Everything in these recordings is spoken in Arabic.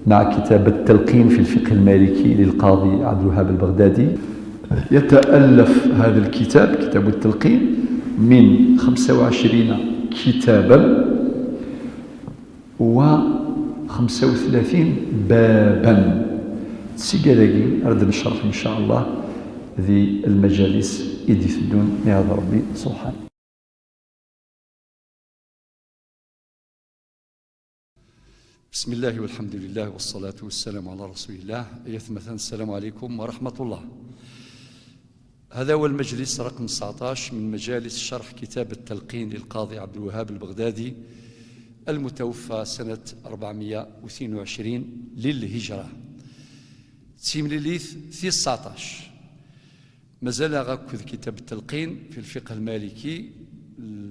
مع كتاب التلقين في الفقه المالكي للقاضي عبد الوهاب البغدادي. يتألف هذا الكتاب، كتاب التلقين، من 25 كتابا و35 بابا. تسيقالاكي أرد نشرح إن شاء الله ذي المجالس إدي ثدون نعذ ربي سبحانه. بسم الله والحمد لله والصلاة والسلام على رسول الله. مثلا السلام عليكم ورحمة الله. هذا هو المجلس رقم 19 من مجالس شرح كتاب التلقين للقاضي عبد الوهاب البغدادي المتوفى سنة 422 للهجرة. تيمليليث في 19 مازال غاكد كتاب التلقين في الفقه المالكي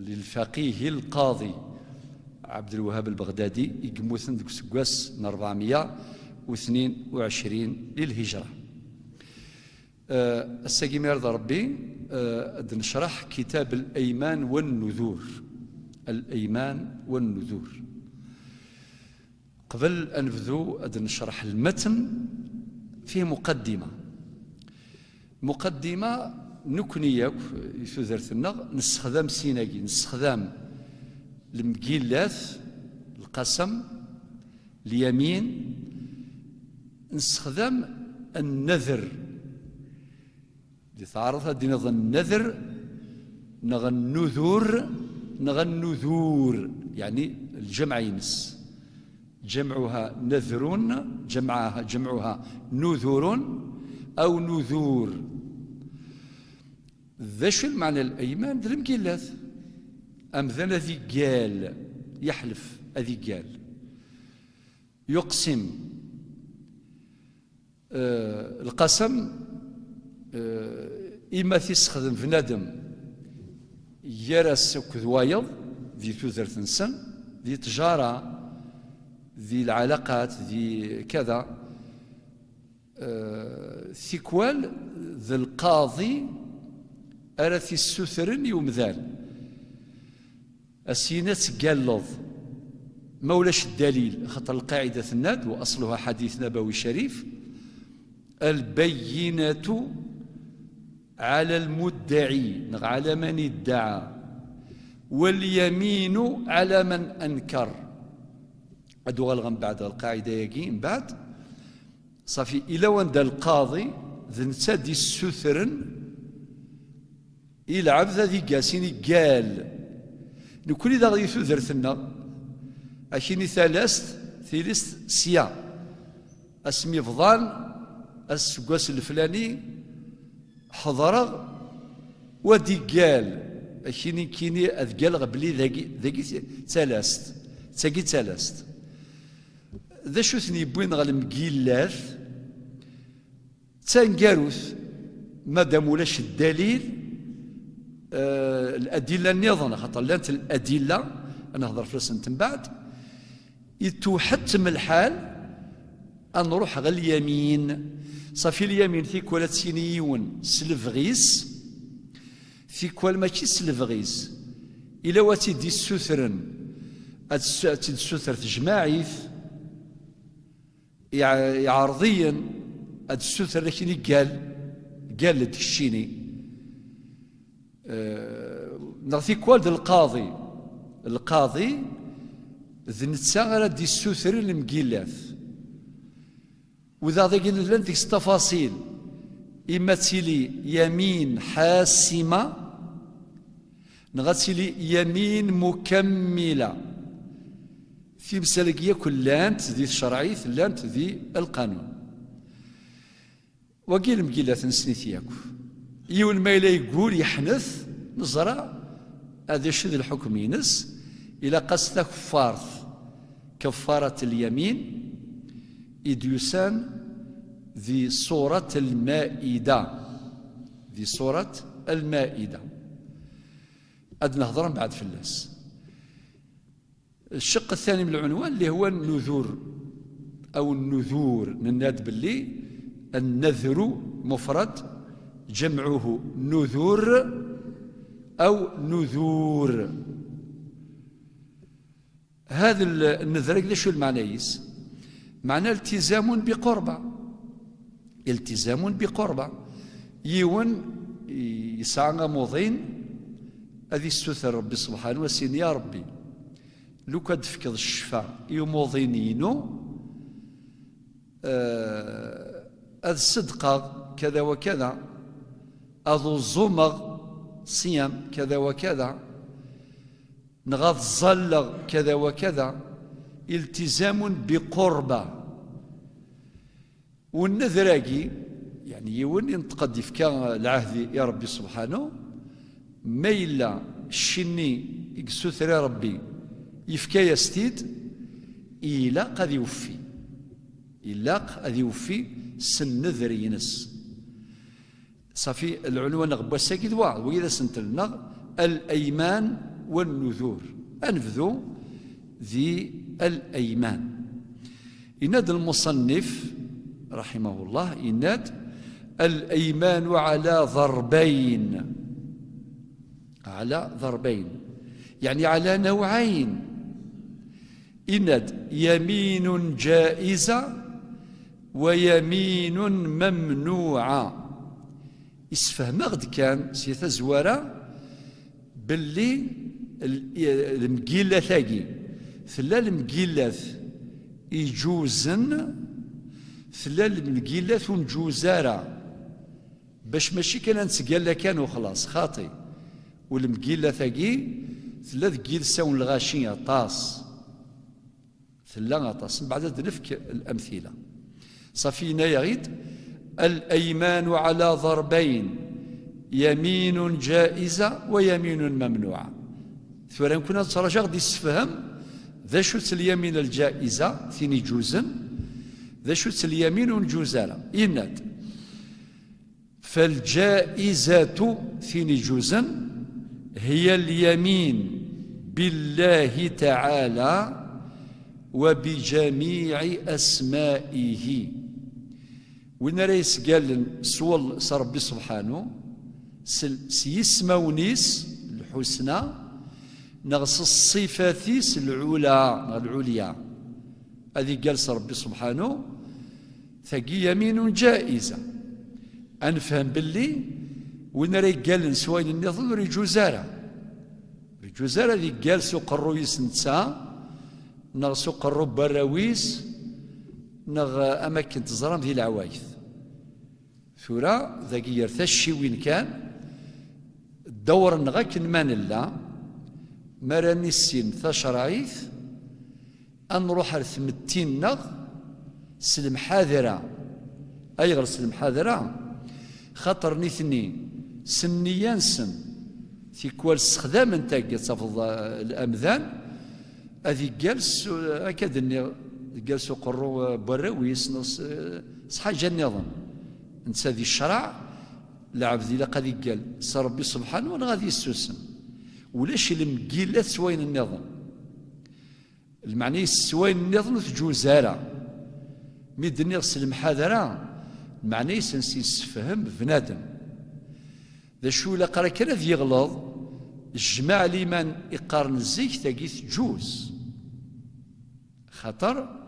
للفقيه القاضي عبد الوهاب البغدادي يقموثن ديك سكواس 422 للهجرة. الساقيم يرضى ربي نشرح كتاب الأيمان والنذور. الأيمان والنذور. قبل أن نبدو نشرح المتن فيه مقدمة نكنيك يثوذرثنا نستخدم سيناجي، نستخدم المقيلات، القسم، اليمين، نستخدم النذر. دي تعرض هذه نظن النذر نغ النذور نغ النذور، يعني الجمع ينس، جمعها نذر، جمعها نذور أو نذور. ذا شو المعنى الأيمان؟ ذا المقيلات. أمثال ذي قال يحلف، أذي قال يقسم. القسم إما تستخدم في ندم يرس كذوايض ذي توزر تنسن، ذي تجارة، ذي العلاقات، ذي كذا. ثيكوال ذي القاضي أرثي السثرن يومذال السينات قالض مولاش الدليل، خطر القاعدة الناد وأصلها حديث نبوي شريف: البينة على المدعي، على من ادعى، واليمين على من أنكر. أدو غلغم بعد القاعدة يجي من بعد صافي إلى وند القاضي ذنساد السثرن يلعب ذي قاسيني قال نكوني ذا غادي ثوذرثنا أكيني ثالث سيا اسمي فضان السقاس الفلاني حضر ودي قال أكيني كيني أذقال غبلي ذاكي ثالث ذا شو ثني بوين غا المقيلات تنقاروث مادام ولاش الدليل. الأدلة النظام خاطر لانت الأدلة أنا هضر في راسن من بعد يتوحتم الحال أن نروح غا اليمين. صافي اليمين ثيك ولا تسينيون سلفغيس ثيك ولا ماشي سلفغيس إلا واتي دي السثرن السثر تجماعيث عرضيا السثر لكن قال لتشيني نعطي كوالد القاضي ذي نتساغر دي السثر المقيلاث. وإذا ذاكين لن ديك التفاصيل إما تسيلي يمين حاسمة نغتسيلي يمين مكملة في مسالكية كلانت ذي الشرعيث لانت ذي القانون. وقيل مقيلات نسنيثياكو يون ما إلا يقول يحنث نزرع هذا الشذ الحكم ينس إلى قصد كفارة اليمين إديوسان ذي صورة المائدة أدنى هضرا بعد فلاس. الشق الثاني من العنوان اللي هو النذور أو النذور. نناد باللي النذر مفرد جمعه نذور أو نذور. هذا النذر شو المعنى يس؟ معنى التزام بقربة، التزام بقربة. يون يسعى موضين هذه السثر ربي سبحانه وسين يا ربي لو كاد فكض الشفاء يموضينينو الصدقة كذا وكذا، أذو الزمغ صيام كذا وكذا، نغاض الظلغ كذا وكذا، التزام بقربة. والنذراقي يعني يون ينتقد يفكا العهد يا ربي سبحانه ما إلا الشني يقسوثر يا ربي يفكا يستيد إلا قد يوفي، إلا قد يوفي سنذر ينس صافي. العنوان غبا ساكيد واحد وإذا سنتلنا الأيمان والنذور، أنفذوا ذي الأيمان. إناد المصنف رحمه الله إناد الأيمان على ضربين، على ضربين يعني على نوعين. إناد يمين جائزة ويمين ممنوعة. يسفهم غد كان سيثا زوارا باللي المقيلة ثاقي ثلا المقيلة يجوزن ثلا المقيلة ونجوزارا باش ماشي كان نتسقال كان وخلاص خاطي. والمقيلة ثاقي ثلا ذكيل ساون الغاشية طاس ثلا طاس. بعد نفك الأمثلة صافينا يغيد الأيمان على ضربين يمين جائزة ويمين ممنوعة. ثورا كنا نترجع غادي يسفهم ذا شوت اليمين الجائزة ثيني جوزن، ذا شوت اليمين ونجوزالا يناد. فالجائزة ثيني جوزن هي اليمين بالله تعالى وبجميع أسمائه. وين ريس قال سوال ربي سبحانه سيسمونيس الحسنى نغص الصفاتيس العليا. هذه قال ربي سبحانه ثقي يمين جائزة. أنفهم باللي وين ري قال سوين النظر رجوزارة رجوزارة ذي قال سوق الرويس نتسا نغ سوق الرب براويس نغ أماكن تزرم ذي العوايث ثورة ذاكي يرثشي وين كان الدور نغاك من الله مراني السين ثشرايث نروح رثمتين نغ سلم حاذرة أي غير سلم حاذرة خاطر نثني سنيان سن في كوال استخدام نتاع تفض الأمذان هذه جالس أكاد إني جالس قروا براويس نص حاجة النظام نسى ذي الشرع لعب ذي لقد قال ربي سبحانه وانا غادي يستسم ولاش المقيلات سوين النظام المعني سوين النظام في جوزارة ميدني غسل المحاذرة المعني سنسي يسفهم بنادم ذا شو لقرا كان ذي يغلظ الجماع لمن يقارن الزيك تاقيت جوز خطر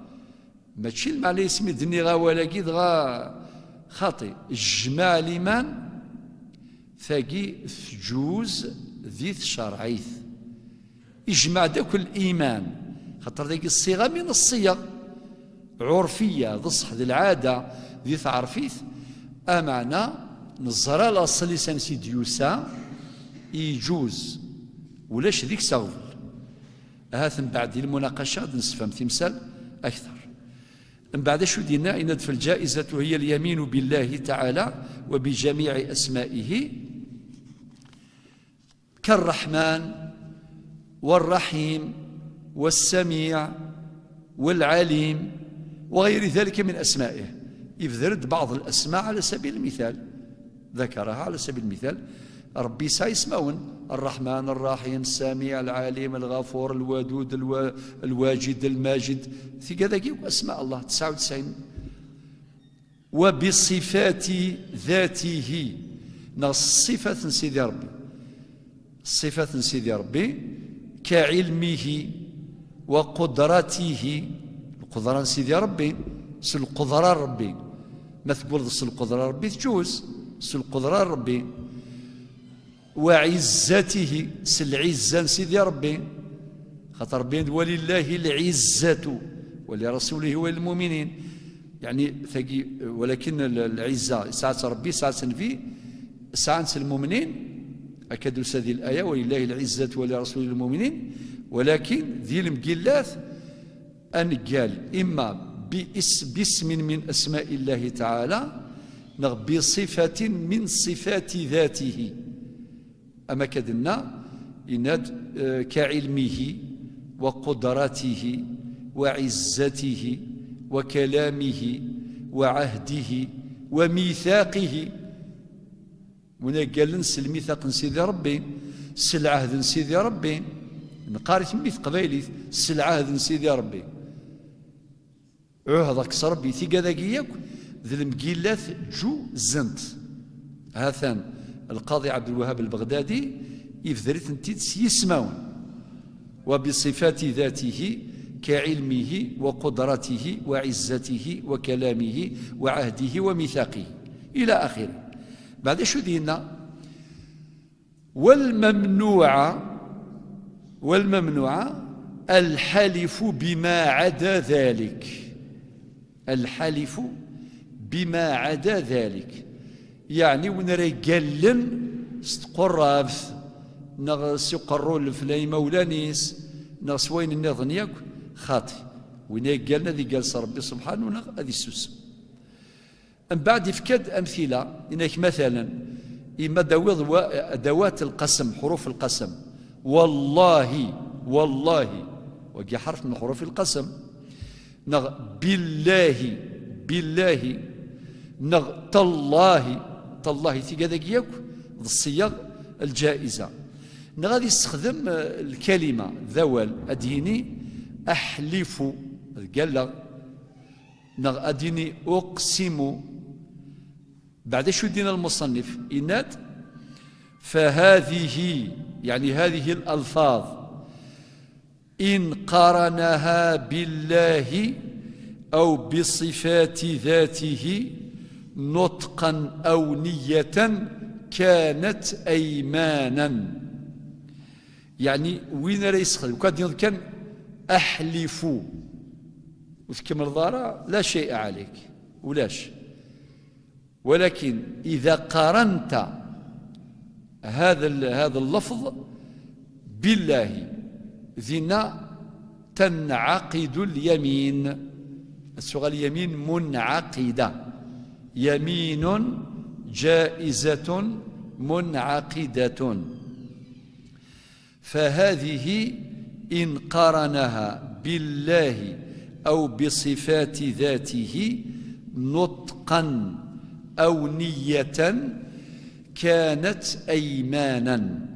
ماشي المعني اسمي دني غا ولا كيد غا خاطي الجماع لمن ثاقي جوز ذي شرعيث يجمع داك الإيمان خاطر ذاك الصيغة من الصيغ عرفية ضصح ذي العادة ذي تعرفيث أمعنا نزرى الأصل سنسي ديوسا يجوز ولاش ذيك سغفل هذا من بعد المناقشات نسفهم تمثال أكثر. من بعد شو دينا إن في الجائزة هي اليمين بالله تعالى وبجميع أسمائه كالرحمن والرحيم والسميع والعليم وغير ذلك من أسمائه. يفذرد بعض الأسماء على سبيل المثال ذكرها على سبيل المثال ربي سيسمون الرحمن الرحيم السميع العليم الغفور الودود الواجد الماجد في كذا أسماء الله 99 وبصفات ذاته نص صفة سيدي ربي صفة سيدي ربي كعلمه وقدرته قدران سيدي ربي سل قدران ربي، ما تقول سل قدران ربي تجوز سل قدران ربي. وعزته سل عزا سيدي ربي، خاطر ربي ولله العزة ولرسوله وللمؤمنين، يعني ولكن العزة ساعة ربي ساعة نفي ساعة المؤمنين، أكد هذه الآية ولله العزة ولرسوله للمؤمنين، ولكن ذي المقلات أن قال إما باسم من أسماء الله تعالى بصفة من صفات ذاته، أما كدنا إناد كعلمه وقدرته وعزته وكلامه وعهده وميثاقه. من قال نسل ميثاق سيدي ربي سل عهد سيدي ربي، نقارث ميث قبيلي سل عهد سيدي ربي عهدك صربي ثقة ذاكيك ذي المقيلات جو زنت. هاثان القاضي عبد الوهاب البغدادي يفذرت انتيد سيسماون وبصفات ذاته كعلمه وقدرته وعزته وكلامه وعهده وميثاقه إلى آخره. بعد شو دينا والممنوع الحلف بما عدا ذلك، الحلف بما عدا ذلك، يعني ونري قلن ستقرابث نغس يقروا الفلاي مولانيس نغس وين النظن ياك خاطي وين قالنا ذي قال ربي سبحانه ونغ هذه السوس. من بعد يفكد أمثلة إنك مثلا إما أدوات القسم حروف القسم، والله والله وجي حرف من حروف القسم، نغ بالله بالله، نغ تالله تالله تيقاذاك ياك الصيغ الجائزة. غادي يستخدم الكلمة ذوال أديني أحلف قال نغ أديني أقسم. بعد شو دينا المصنف إناد فهذه يعني هذه الألفاظ إن قارنها بالله أو بصفات ذاته نطقا أو نية كانت أيمانا. يعني وين راه يسخن كان أحلف وتكمل ضارة لا شيء عليك ولاش، ولكن إذا قارنت هذا اللفظ بالله ذنا تنعقد اليمين. الصيغة اليمين منعقدة، يمين جائزة منعقدة. فهذه إن قارنها بالله أو بصفات ذاته نطقا أو نية كانت أيمانا.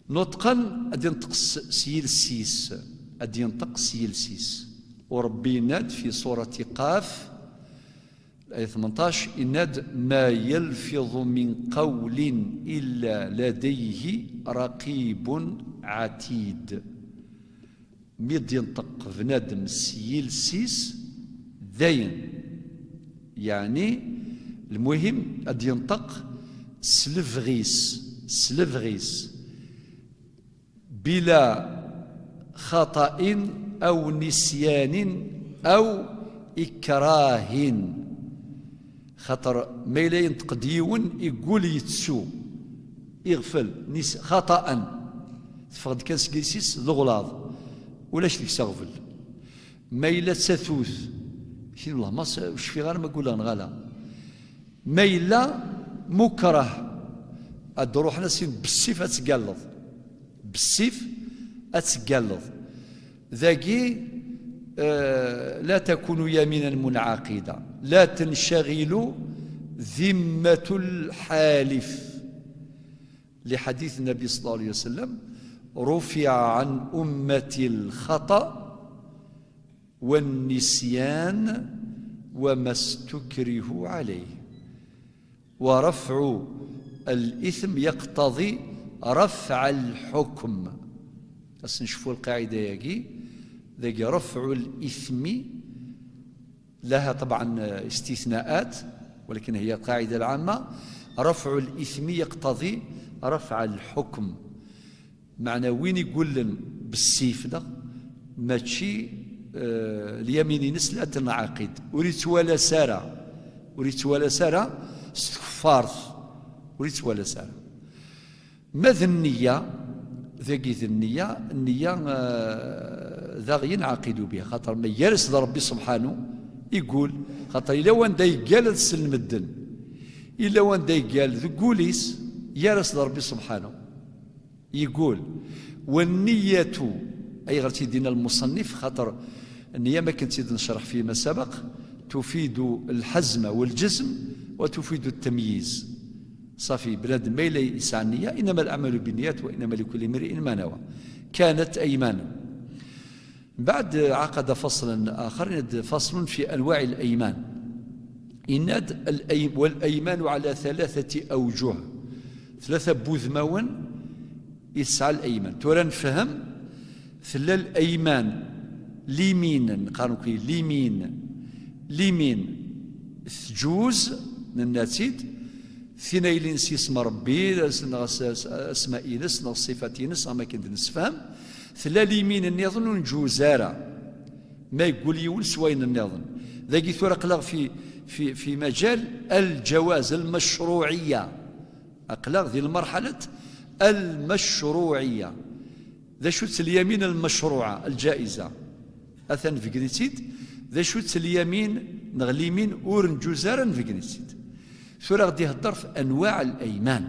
نطقا أدي ينطق سيلسيس، أدي ينطق سيلسيس. وربي ناد في سورة قاف الآية 18 إناد ما يلفظ من قول إلا لديه رقيب عتيد. ميد ينطق بنادم سيلسيس داين، يعني المهم أد ينطق سلفغيس بلا خطأ أو نسيان أو إكراه. خطر ما لا ينطق ديون يقول يتسو يغفل خطأ تفقد كان سكيسيس الغلاظ ولاش ديك تغفل ما إلا تثوث شنو الله ما وش في غير ما قول نغلا ما إلا مكره الدروح نسين بالسيف أتقلظ بالسيف أتقلظ ذاكي لا تكون يمينا منعقدا لا تنشغل ذمة الحالف لحديث النبي صلى الله عليه وسلم رفع عن أمتي الخطأ والنسيان وما استكرهوا عليه. ورفع الإثم يقتضي رفع الحكم. بس نشوفوا القاعدة ياكي ذاك رفع الإثم لها طبعا استثناءات، ولكن هي القاعدة العامة. رفع الإثم يقتضي رفع الحكم. معنى وين يقول لنا بالسيف ده ماشي اليمين لا تنعقد، وريت ولا سارة، وريت ولا سارة استغفارت، وريت ولا سارة. ماذا النية؟ ذاكي النية، النية ذا ينعقد بها، خاطر ما يرسل ربي سبحانه يقول، خاطر إلا وان دا يقال تسلم الدن، إلا وان دا يقال ذكوليس يرسل ربي سبحانه يقول. والنية أي غير تيدينا المصنف، خاطر النية ما كنت نشرح فيما سبق، تفيد الحزم والجزم وتفيد التمييز. صافي بلاد ما يسعى النية، إنما الأعمال بالنيات وإنما لكل امرئ ما نوى. كانت أيمانا. بعد عقد فصلا آخر، فصل في أنواع الأيمان. إناد والأيمان على 3 أوجه، 3 بوذمون يسعى الأيمان. ترى نفهم ثلا الأيمان ليمين، نقارنو كي ليمين ثجوز الناتيد ثنين اسم ربي اسماء نس صفات نس ما كنت نسفهم. ثلا اليمين النظن نجوزارا ما يقول يول سوين النظن ذاك ثورة قلق في مجال الجواز المشروعية، أقلق ذي المرحلة المشروعية. ذا شوت اليمين المشروعة الجائزة أثن في جنسيت، ذا شوت اليمين نغليمين أورن جوزارا في جنسيت. ثورة غدي يهضر في أنواع الأيمان.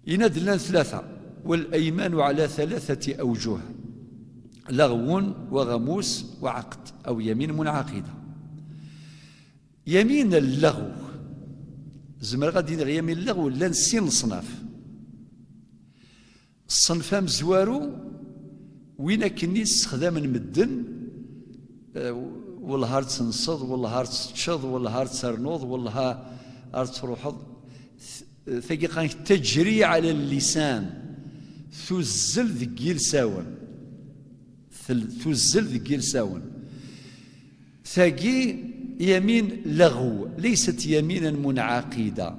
يناد لنا 3، والأيمان على 3 أوجه: لغو وغموس وعقد، أو يمين منعقدة. يمين اللغو زمر غادي يمين اللغو لا نسين صناف. الصنفام زوارو وين كني استخدام مدن، والله هارت تنصد، والله هارت تشض، والله هارت ترنوض، والله هارت تروحض. ثقيقا تجري على اللسان، تزل ذكيل ساون، تزل ذكيل ساون. ثقي يمين لغو ليست يمينا منعقدة،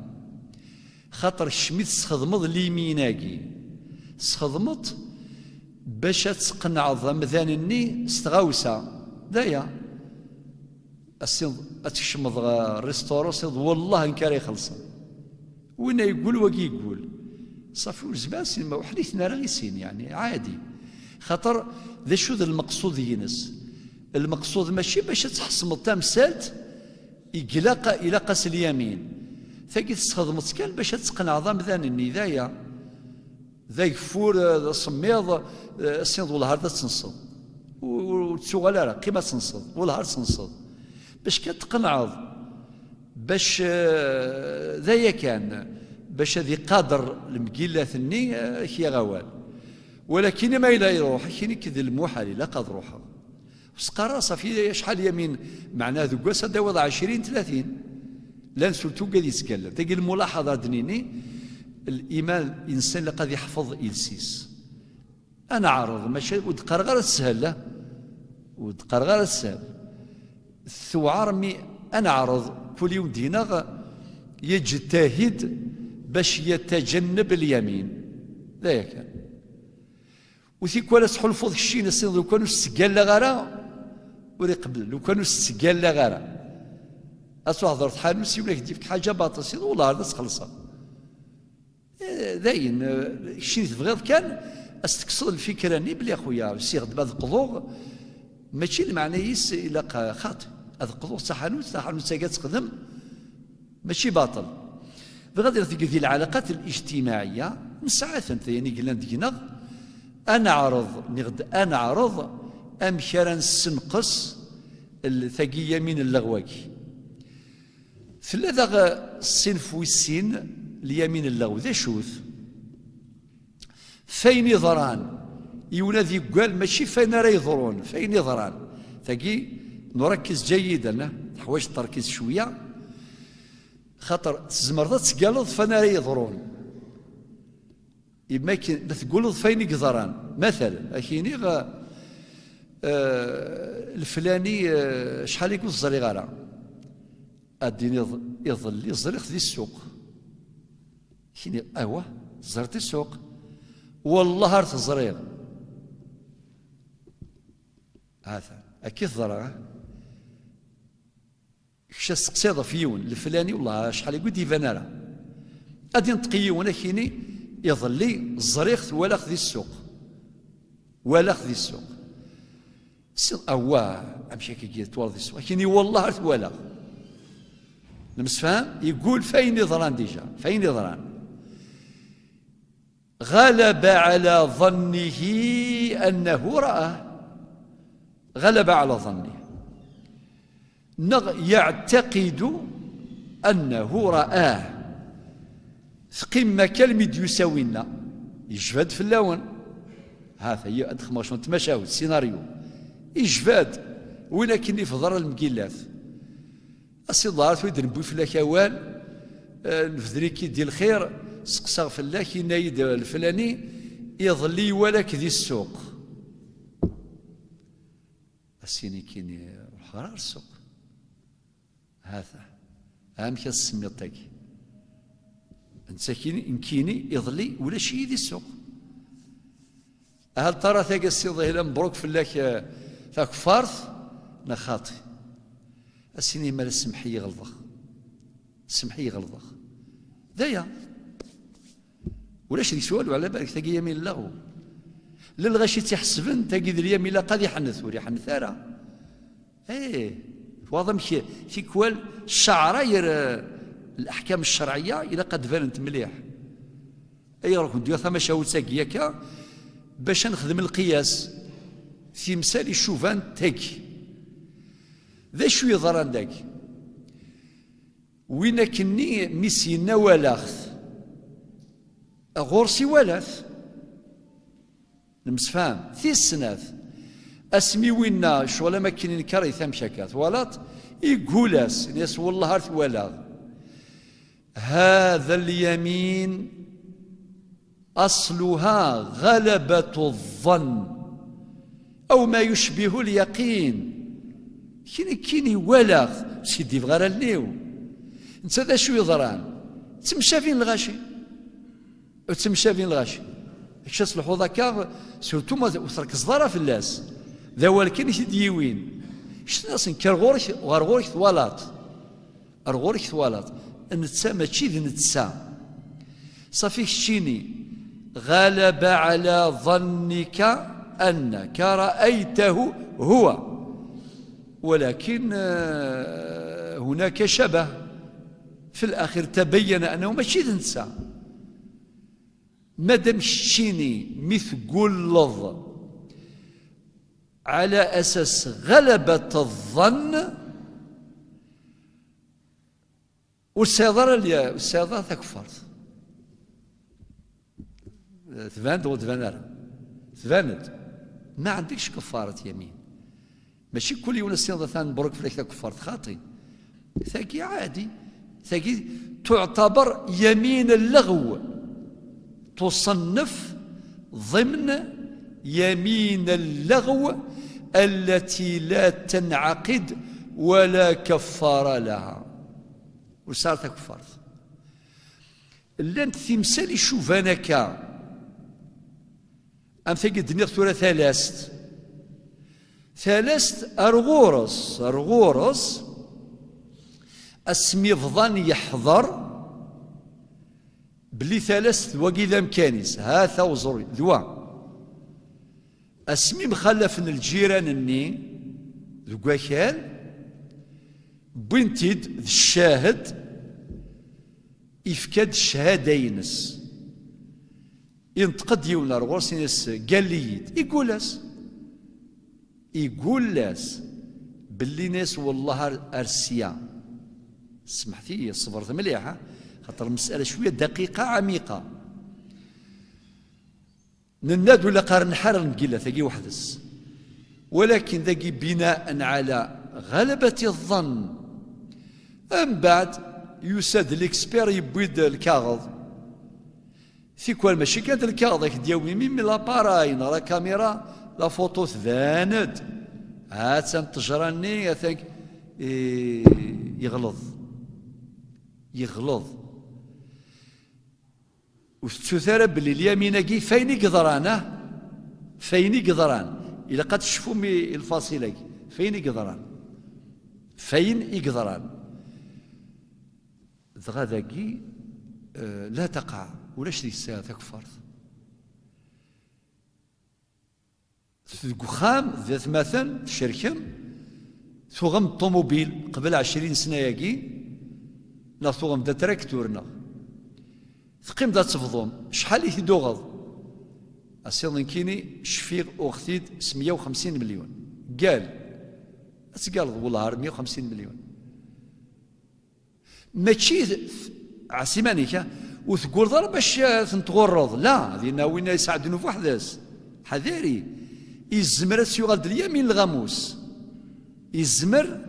خاطر الشميت سخدمض اليميناكي سخدمض باش تقنع ضمذانني استغاوسة دايا أتشمض الريستورو سيض والله إنكار يخلصن وين يقول وكي يقول صافي وزباس ما وحديثنا رغيسين يعني عادي. خاطر ذا شو ذا المقصود ينس، المقصود ماشي باش تحصم التمثالت يقلق إلى قاس اليمين ثقي تستخدمت كان باش تقنع ضمذان الندايا ذا يفور صميض السيض والهار تنصد وتسوغالا قيمة تنصد والهار تنصد باش كتقنعض باش ذايا كان باش ذي قادر المقيلة ثني هي غوال. ولكن ما إلا يروح كيني كذا المحال لا قاد روحه سقرا صافي شحال يمين معناه ذو قوس هذا وضع 20 30 لا نسولتو قاد يتكلم. تلقى الملاحظة دنيني الإيمان الإنسان اللي قد يحفظ إلسيس. أنا عارض ماشي ودقر غير السهل له ودقر غير السهل الثوعار أنا عارض كل يوم دينا يجتهد باش يتجنب اليمين لا كان وثي كوالا تحلفوا الشيء نسيض لو كانوا استقال غارا وري قبل لو كانوا استقال غارا اسو هضرت حالوسي ولا كدير حاجه باطل سيض والله هذا تخلصها داين الشيء تبغيض كان استقصد الفكره ني بلي اخويا سي غد بهذا القضوغ ماشي المعنى يس الا خاطئ هذا القضوغ صحانوت تاعها تقدم ماشي باطل. بغادي تلقى العلاقات الاجتماعيه مساعة يعني قلنا دينا أنا عرض نغد أنا عرض أم شرا نسنقص الثقية من اللغواكي 3 صنف والسين اليمين اللغو ذا شوث فين يضران يولاد يقال ماشي فين راه يضرون فين يضران ثقي نركز جيدا حوايج التركيز شويه خاطر تزمرض تقالض فين راه يضرون يمكن تقولوا فين يقدران مثلا اكيني الفلاني شحال يقول الزريغ راه الدين يظل الزريغ في السوق كيني ايوا زرت السوق والله راه الزريغ هذا اكيد ضرر كش سقسيضه في يون الفلاني والله شحال يقول ديفانا راه غادي نتقيونا كيني يظل لي الزريغ ولا خذي السوق ولا خذي السوق امشي كي توالد السوق كيني والله ولا المسفهم يقول فين يضران ديجا فين يضران غلب على ظنه انه رآه غلب على ظنه يعتقد انه رآه ثقيم كلمة يساوينا يجفد في اللون هذا هي ادخل شنو تمشاو السيناريو يجفاد ولكن في ضر المقيلات السي ضارت ويد نبوي في الاكوان الفدري كي ديال الخير سقسا في الله كي نايد الفلاني يظلي ولك ذي السوق السيني كيني حرار السوق هذا اهم كي السميطك انت كيني يظلي ولا شي ذي السوق هل ترى ثاق السي ظهير مبروك في الله ثاك فارث نخاطي السيني مال السمحية غلظخ السمحية غلظخ ذايا ولاش ديك سؤال على بالك تاقي يمين اللغو للغاشي تحسبن تاقي ذي اليمين لا قد يحنث ولا يحنث راه واضح مشي في كوال الشعراير الاحكام الشرعيه الى قد فانت مليح راك ندير ثما شاول تاقي باش نخدم القياس في مثال الشوفان تاقي ذا شو يضران داك وين كني ميسينا ولاخذ غورسي ولاث المسفام في السناث اسمي وينا شغل ما كاين كاري ثم شكات ولات يقولاس ناس والله هارت ولا هذا اليمين اصلها غلبة الظن او ما يشبه اليقين كيني ولاغ سيدي بغير الليو انت ذا شو يضران تمشى فين الغاشي تمشى فين الغاشي اش تصلحوا ذاك سورتو ما تركز ضرا في اللاس ذا ولكن يديوين اش ناس نكر غورك ثوالات غورك ثوالات نتسا ماشي ذي نتسا صافي شتيني غلب على ظنك انك رايته هو ولكن هناك شبه في الآخر تبين أنه ماشي ذنسى مادام شتيني مثقول لظ على أساس غلبة الظن والسيضرة تكفرت تباند تباند ما عندكش كفارة يمين ماشي كل يوم السيضة ثاني برك فيك كفارة خاطي ثاقي عادي ثاقي تعتبر يمين اللغو تصنف ضمن يمين اللغو التي لا تنعقد ولا كفارة لها وصارت كفارة لان تمثال شوفانك ام ثاقي الدنيا ثورة ثلاث أرغورس اسمي فضان يحضر بلي ثلاث وقيذا مكانيس هاثا وزر ذوا اسمي مخلف الجيران اني ذكاكال بنتيد الشاهد يفكاد الشهادينس ينتقد يونا رغورس ينس قال لي يقول لاس باللي ناس والله ارسيا سمحتي صبرت مليحه خاطر المساله شويه دقيقه عميقه نناد ولا قارن حار نقيله ثقي وحدس ولكن ذاكي بناء على غلبة الظن من بعد يساد الاكسبير يبويد الكاغض في كل ماشي كانت الكاغض دياوي من لاباراي نرى كاميرا لا فوتو تباند هات تجراني هاتك يغلظ وتثار باللي اليمينكي فين يقدرانه فين يقدران إلا قد تشوفوا الفاصلة فين يقدران ذغاداكي لا تقع ولاش دي الساعة تكفر تقخام ذات مثلا الشركة ثوغم الطوموبيل قبل 20 سنة ياكي لا ثوغم دا تراكتورنا ثقيم دا تفضون شحال يدوغض أصيلا كيني شفيق أختيد 150 مليون قال والله 150 مليون ماشي عسيمانيكا وتقول ضرب باش تنتغرض لا هذه وين يساعدنا في وحداس حذاري يزمر السيوغال اليمين الغاموس يزمر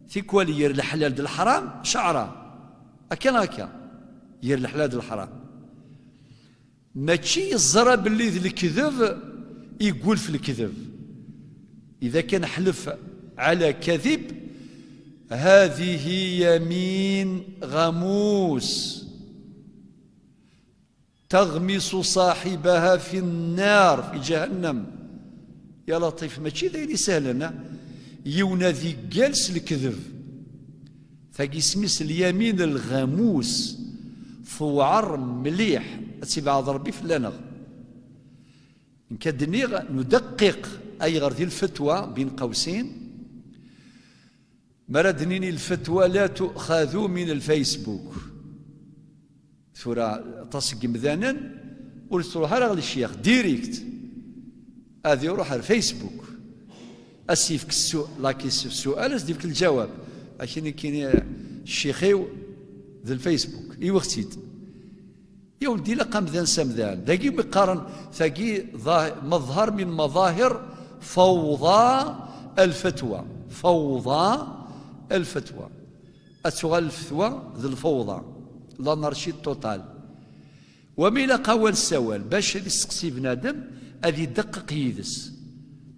في كوالي الحلال ديال الحرام شعره هكا ير الحلال ديال الحرام ماشي يزرى باللي ذي الكذب يقول في الكذب إذا كان حلف على كذب هذه يمين غموس تغمس صاحبها في النار في جهنم يا لطيف ماشي ذي سهلنا يونا ذي جالس الكذب فكي سميس اليمين الغموس فوعر مليح تبع ربي في اللنغ إن كدنيغ ندقق أي غير ذي الفتوى بين قوسين مردنيني الفتوى لا تؤخذ من الفيسبوك ثورة تصق مذانا قلت له هلا الشيخ ديريكت هذه يروح على الفيسبوك أسيفك السؤال أسيفك الجواب عشان كاين الشيخيو ذي الفيسبوك وقتيت يا ولدي لقام ذا سمذان داكي مقارن ثاقي مظهر من مظاهر فوضى الفتوى أتغال الفتوى ذي الفوضى لا نرشيد توتال وميلا قاول السوال باش يسقسي بنادم أذي يدقق يدس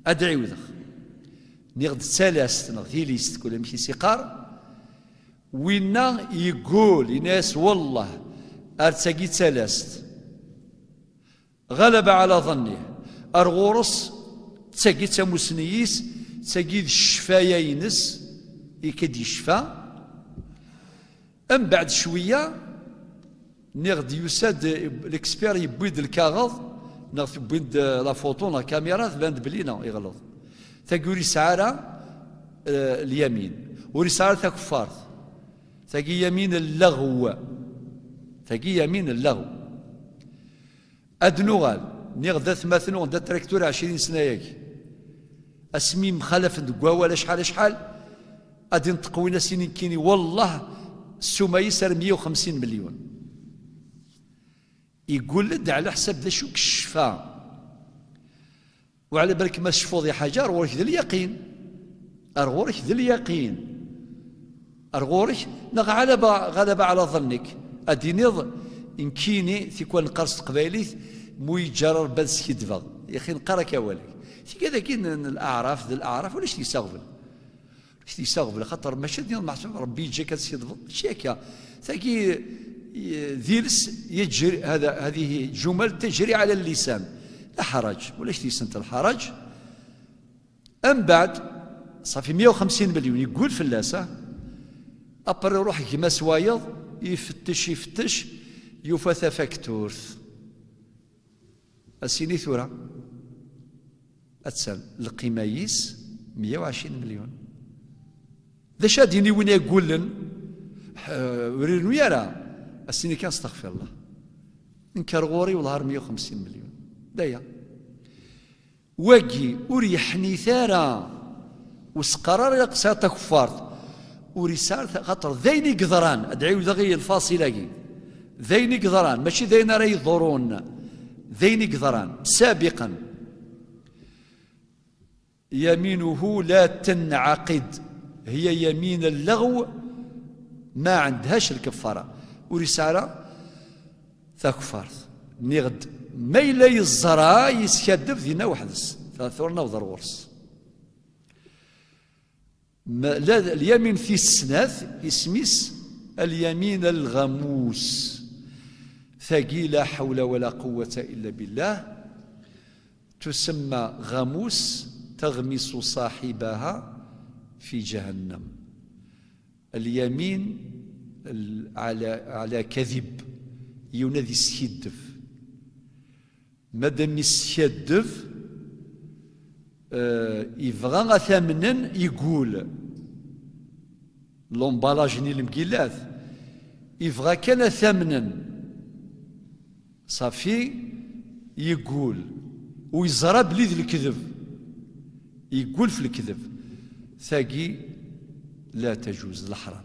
أدعي وذخ نغد سلاست نغذي ليست كل مشي سيقار وينا يقول ناس والله أرتقي سلاست غلب على ظنه أرغورس تسقي تموسنيس تسقي الشفايا ينس يكد يشفى أم بعد شوية نغد يساد الإكسبير يبيد الكاغض نغد يبيد لا فوتو لا كاميرا تبان بلينا يغلط تقولي سعارة اليمين ورسالة كفار تقي يمين اللغو أدنوغال نغدا ثماثنو دا تراكتور 20 سنة ياكي اسمي مخالف دقوا ولا شحال أدي نطقوينا سنين كيني والله السوما يسر 150 مليون يقول لد على حساب ذا شوك الشفاء وعلى بالك ما شفوضي حاجة أرغورك ذا اليقين أرغورك غلب على ظنك أدي نض إن كيني ثيكون نقرص قبايليث مو يجرر بس يدفغ يا أخي نقرك يا ولي في كذا كين الأعراف ولاش تيساغبل خاطر ماشي ديال محسوب ربي يجيك تيدفغ شيكا ثاكي ذيلس يجري هذه جمل تجري على اللسان لا حرج ولاش تيسنت الحرج أم بعد صافي 150 مليون يقول في اللاسة أبر يروح كيما سوايض يفتش يفث فاكتورث السيني ثورة أتسال القيمايس 120 مليون ذا شاديني وين يقول لن ورينو يرى السيني كان استغفر الله انكر غوري والله 150 مليون دايا واقي وريحني ثارا وسقرار يقسى تكفارت ورسالة خاطر ذيني قذران أدعيو ذغي الفاصلة ذيني قذران ماشي ذين راي يضرون ذيني قذران سابقا يمينه لا تنعقد هي يمين اللغو ما عندهاش الكفارة ورسالة تكفارت نغد ما إلا يزرى يسكدف ذينا وحدس ثورنا وضرورس لا اليمين في السناث اسميس اليمين الغموس ثقي لا حول ولا قوة إلا بالله تسمى غموس تغمس صاحبها في جهنم. اليمين على كذب ينادي السيدف مادام السيدف يبغى ثمنا يقول لومبالاجني المقيلات يبغى كان ثمنا صافي يقول ويزرى بلي ذي الكذب يقول في الكذب ثاقي لا تجوز الحرام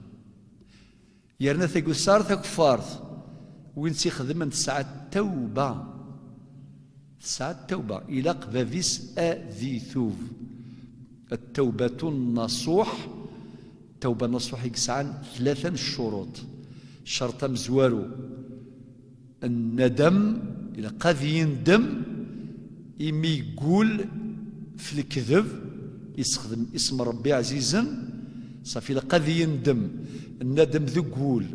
يرنا ثاقي صار ثاك فارث وين تيخدم تسعة التوبة ساعة التوبة إلى قبابيس أذي ثوب التوبة النصوح التوبة النصوح يقسعان 3 شروط شرط مزوارو الندم إلى قد يندم إمي يقول في الكذب يستخدم اسم ربي عزيزا صافي قد يندم الندم ذو قول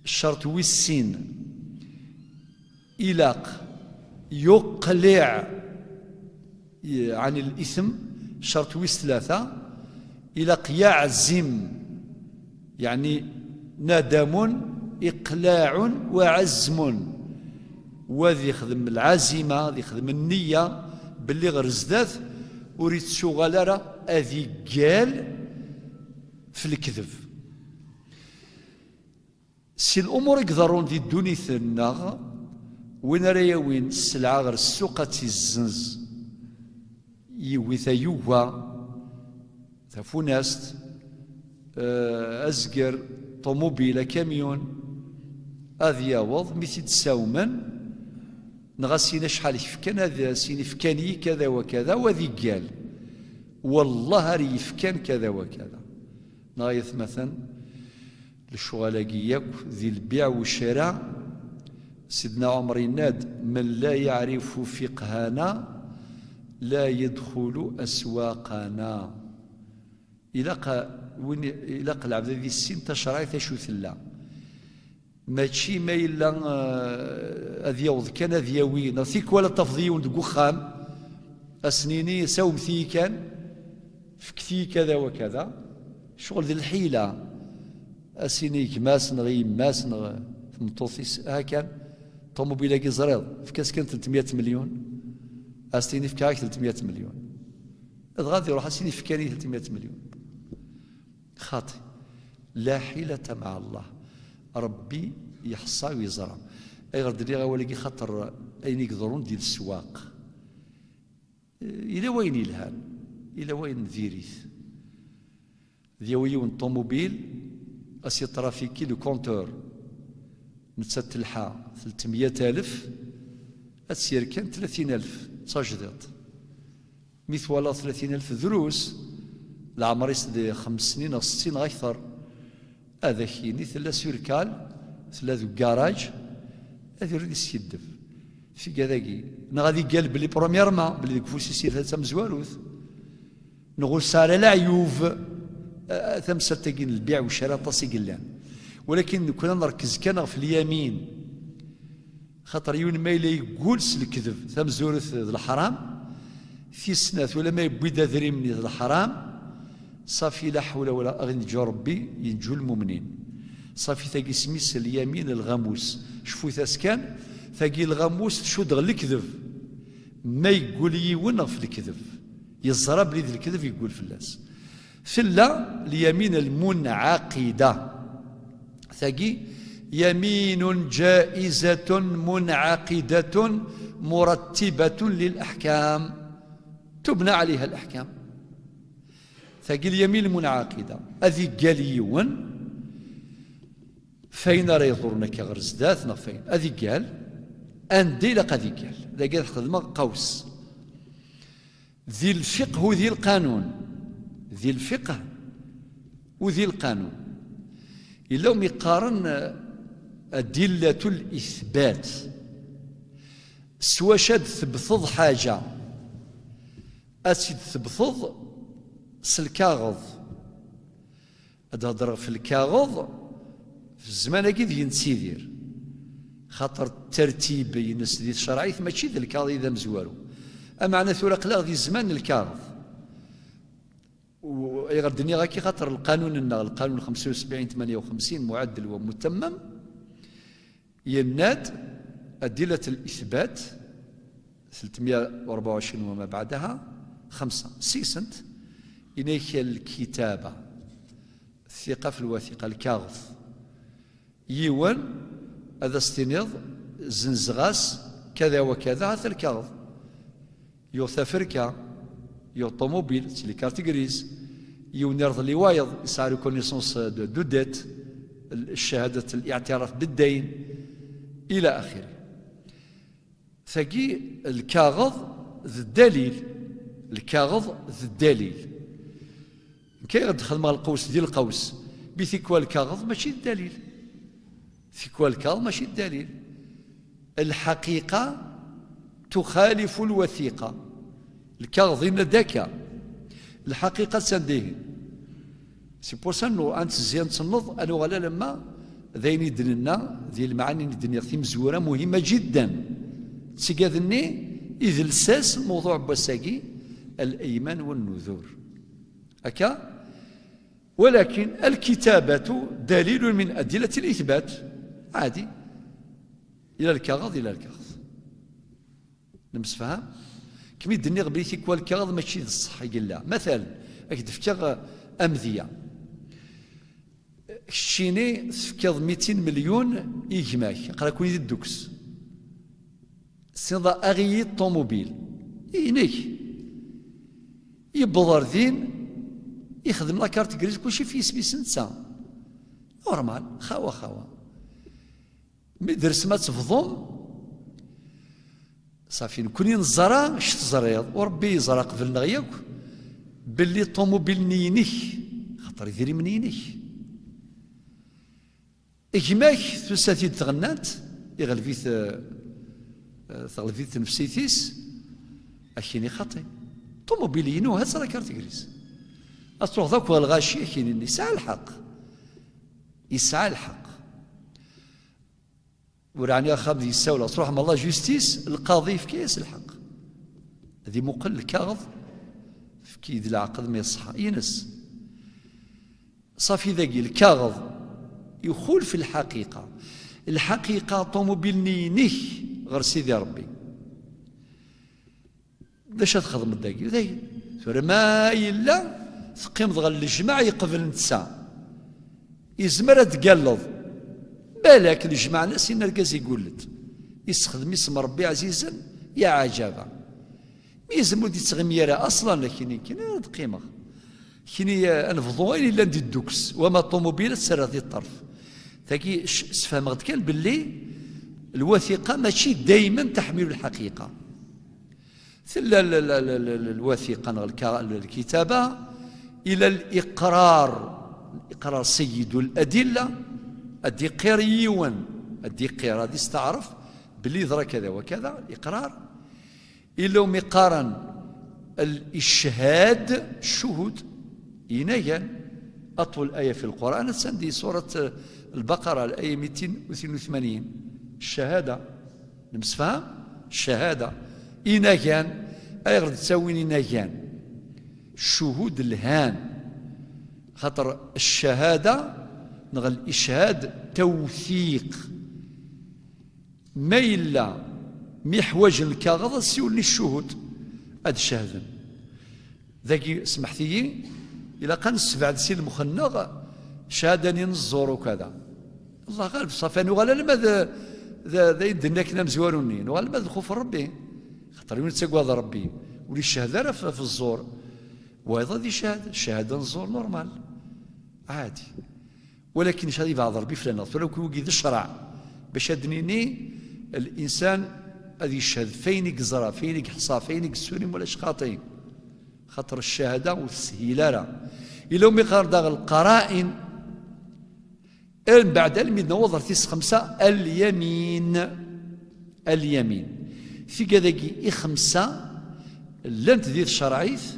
الشرط والسين إلاق يقلع عن الإثم شرط ويس 3 إلى يعزم يعني ندم إقلاع وعزم وذي يخدم العزيمة ذي يخدم النية باللي غرزدات وريد شغالة أذي قال في الكذب سي الأمور يقدرون ذي الدوني ثناغ وين رايا وين السلعة غير السوق تيزنز يوثا يوها ثافوناست أزقر طوموبيل كاميون هذا ياوض مثل تساومن نغسينا شحال يفكان هذا سين يفكاني كذا وكذا وذي قال والله ري يفكان كذا وكذا نغايث مثلا للشغلاقية ذي البيع والشراء سيدنا عمر يناد من لا يعرف فقهنا لا يدخل أسواقنا إلا العبد ذي السن تشرعي تشو ثلا ماشي ما إلا أذيوض كان أذيوين ثيك ولا تفضيون دقو خام أسنيني سوم ثي كان فكثي كذا وكذا شغل ذي الحيلة أسينيك ماس نغي ماس نغ مطوثيس هكذا طوموبيلا كي زريض في كاس كان 300 مليون أستيني في كاك 300 مليون غادي يروح أسيني في كاني 300 مليون خاطي لا حيلة مع الله ربي يحصى ويزرع أي غير دري غاولي خاطر أين يقدرون ديال السواق إلى وين يلهان إلى وين ذيريث ديويون طوموبيل أسي ترافيكي لو كونتور نتسات الحا 300,000 أتسير كان 30,000 تجديد مثل ولا 30,000 دروس العمر يسدي 5 سنين أو 6 سنين أكثر هذا كيني ثلا سيركال ثلا ذو كاراج هذا يريد يسيدف في كذاكي نغادي قال بلي برومييرمون بلي ديك فوسي سير ثلاثة مزواروث نقول سارة لا عيوف ثم ستاقين البيع والشراء طاسي قلان ولكن كنا نركز كان في اليمين خاطر يون ما إلا يقول الكذب ثم زورث الحرام في السنات ولا ما يبوي ذري من الحرام صافي لا حول ولا أغنى ربي ينجو المؤمنين صافي ثاقي سميس اليمين الغموس شوفوا ثاسكان ثاقي الغموس تشود غير الكذب ما يقول يون في الكذب يزرى بلي ذي الكذب يقول في الناس ثلا اليمين المنعقدة ثاقي يمين جائزة منعقدة مرتبة للأحكام تبنى عليها الأحكام ثاقي اليمين المنعقدة أذي قال يون فين راه يضرنك غير زداتنا فين أذي قال أندي لقى ذي قال ذا قال خدمة قوس ذي الفقه وذي القانون ذي الفقه وذي القانون إلا يقارن أدلة الإثبات سوا شاد ثبتض حاجة أسيد ثبثض سلكاغض أدهضر في الكاغض في الزمان أكيد ينسيدير خاطر الترتيب ينس دي الشرعي ماشي ذا الكاغض إذا مزوارو أما أنا ثورة قلاغ ذي الزمان الكاغض ويغردني غاكي خاطر القانون 75 58 معدل ومتمم يناد أدلة الإثبات 324 وما بعدها 5 سيسنت إنيك الكتابة الثقة في الوثيقة الكاغض يوان هذا استنيض زنزغاس كذا وكذا هذا الكاغض يو ثفركة يو طوموبيل تلي كارتيغريز يو نرض لي وايض يسعى ريكونيسونس دو ديت الشهادة الاعتراف بالدين إلى آخره ثقي الكاغض ذو الدليل الكاغض ذو الدليل كي يدخل مع القوس ديال القوس بثكوى الكاغض ماشي الدليل ثكوى الكاغض ماشي الدليل الحقيقة تخالف الوثيقة الكاغض ذكاء الحقيقة سنديه سي بور سا انو انت زين تصنض انو غالا لما ذين يدننا ذي المعاني الدنيا في مزورة مهمة جدا تسيقاذني إذ الساس الموضوع بساقي الأيمان والنذور هكا ولكن الكتابة دليل من أدلة الإثبات عادي إلى الكاغض إلى الكاغض نمس فهم كمي الدنيا غبريتي كوا الكاغض ماشي الصح يقول مثلا أكيد فكا أمذية الشيني تفكض 200 مليون إجماك قرا كون الدوكس سيضا أغيي الطوموبيل إينيك يبضر ذين يخدم لا كارت جريز كلشي في سبيس نتا نورمال خاوة درس ما تفضم صافي نكوني نزرا شت زريض وربي يزرا قبل نغياك باللي الطوموبيل نينيك خاطر يديري من ينيك إجماك ثلاثة تغنات يغلفيت نفسيتيس أكيني خاطي طوموبيلينو هزرا كارت جريز أتروح ذاك الغاشي أكيني يسعى الحق وراني أخاب ذي السولة تروح من الله جوستيس القاضي في كيس الحق هذه مقل الكاغض في كيد العقد ما يصحى ينس صافي ذاكي الكاغض يخول في الحقيقة طوموبيل نينيه غير سيدي ربي باش تخدم الداكي ذاك ما إلا تقيم ضغل الجماع يقبل نتسا يزمر تقلض بالك الجماع ناس ينركز يقولت يستخدم اسم ربي عزيزا يا عجبا ميزمو دي تغميرة اصلا لكن كاين قيمه كاين انفضوا الا ندي الدوكس وما الطوموبيل تسرى ذي الطرف تاكي سفهمت كان باللي الوثيقه ماشي دائما تحمل الحقيقه الوثيقه الكتابه الى الاقرار سيد الادله أدي قريون أدي قرا هذه استعرف باللي ذرا كذا وكذا الإقرار إلا مقارن الإشهاد الشهود ينايا أطول آية في القرآن سندي سورة البقرة الآية 282 الشهادة نمسفهم الشهادة إنايان أي غير تساوين إنايان الشهود الهان خاطر الشهادة نغل الإشهاد توثيق ما إلا محوج الكاغض سيولي الشهود هاد الشهادة ذاكي سمحتي إلا كان السبع سير المخنغ شهادة نزور وكذا الله غالب صافي نغالا لما ذا يدنا كنا مزواروني نغالا لما خوف ربي خاطر يون تسقوا ربي ولي الشهادة في الزور وأيضا ذي الشهادة نزور نورمال عادي ولكن شادي بعض ربي فلان ولو كي وجد الشرع باش ادنيني الانسان هذه الشهاده فين يقزرا فين يحصى فين يكسوني ولا شقاطين خاطر الشهاده والسهيله الى مقدار داغ القرائن بعد الميد نوضر تيس 5 اليمين في كذاكي 5 لانت ذي الشرعيث،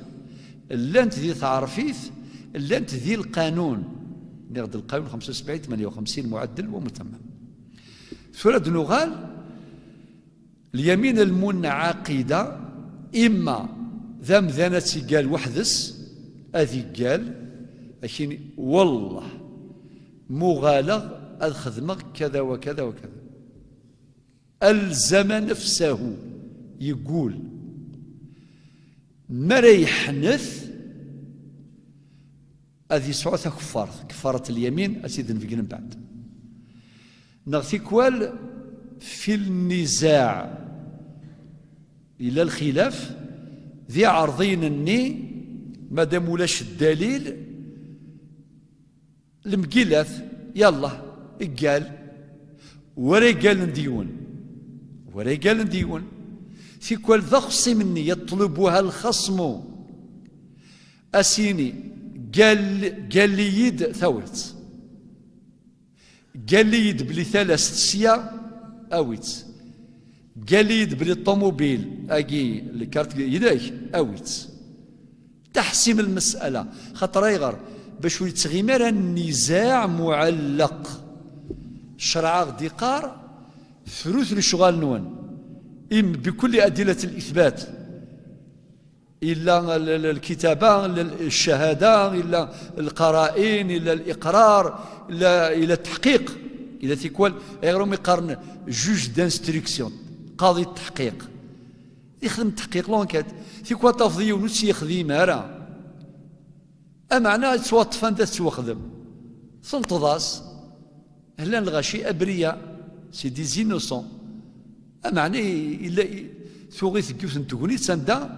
لانت ذي تعرفيث، لانت ذي القانون، نغد القانون 75 58 معدل ومتمم. سورة نغال اليمين المنعقدة إما ذا مذانتي قال وحدس أذي قال أكيني والله مغالغ الخدمة كذا وكذا وكذا، ألزم نفسه يقول ما يحنث هذه سعوثة كفارة اليمين أسيد نفقنا بعد نغتيكوال في النزاع إلى الخلاف ذي عرضين الني مادام ولاش الدليل المقيلاث يلا قال وري قال نديون وري قال نديون في كل ذا خصي مني يطلبها الخصم أسيني قال لي يد ثورت، قال لي يد بلي 3 سيا أويت، قال لي يد بلي الطوموبيل أجي الكارت يداك أويت، تحسم المسألة خاطر يغر باش يتغيمر النزاع معلق شرع غدي قار ثلث لشغال نون إم بكل أدلة الإثبات إلا الكتابة إلا الشهادة إلا القرائن إلا الإقرار إلا التحقيق إلا تيكوال غير يقارن جوج دانستركسيون قاضي التحقيق يخدم التحقيق لونكات تيكوال تفضي ونسي يخدم هرا أمعنا سوا طفان دا سوا خدم سنتضاس هلا الغاشي أبرياء سي دي زينوسون أمعني إلا ثوغي ثقيوث نتقولي تساندا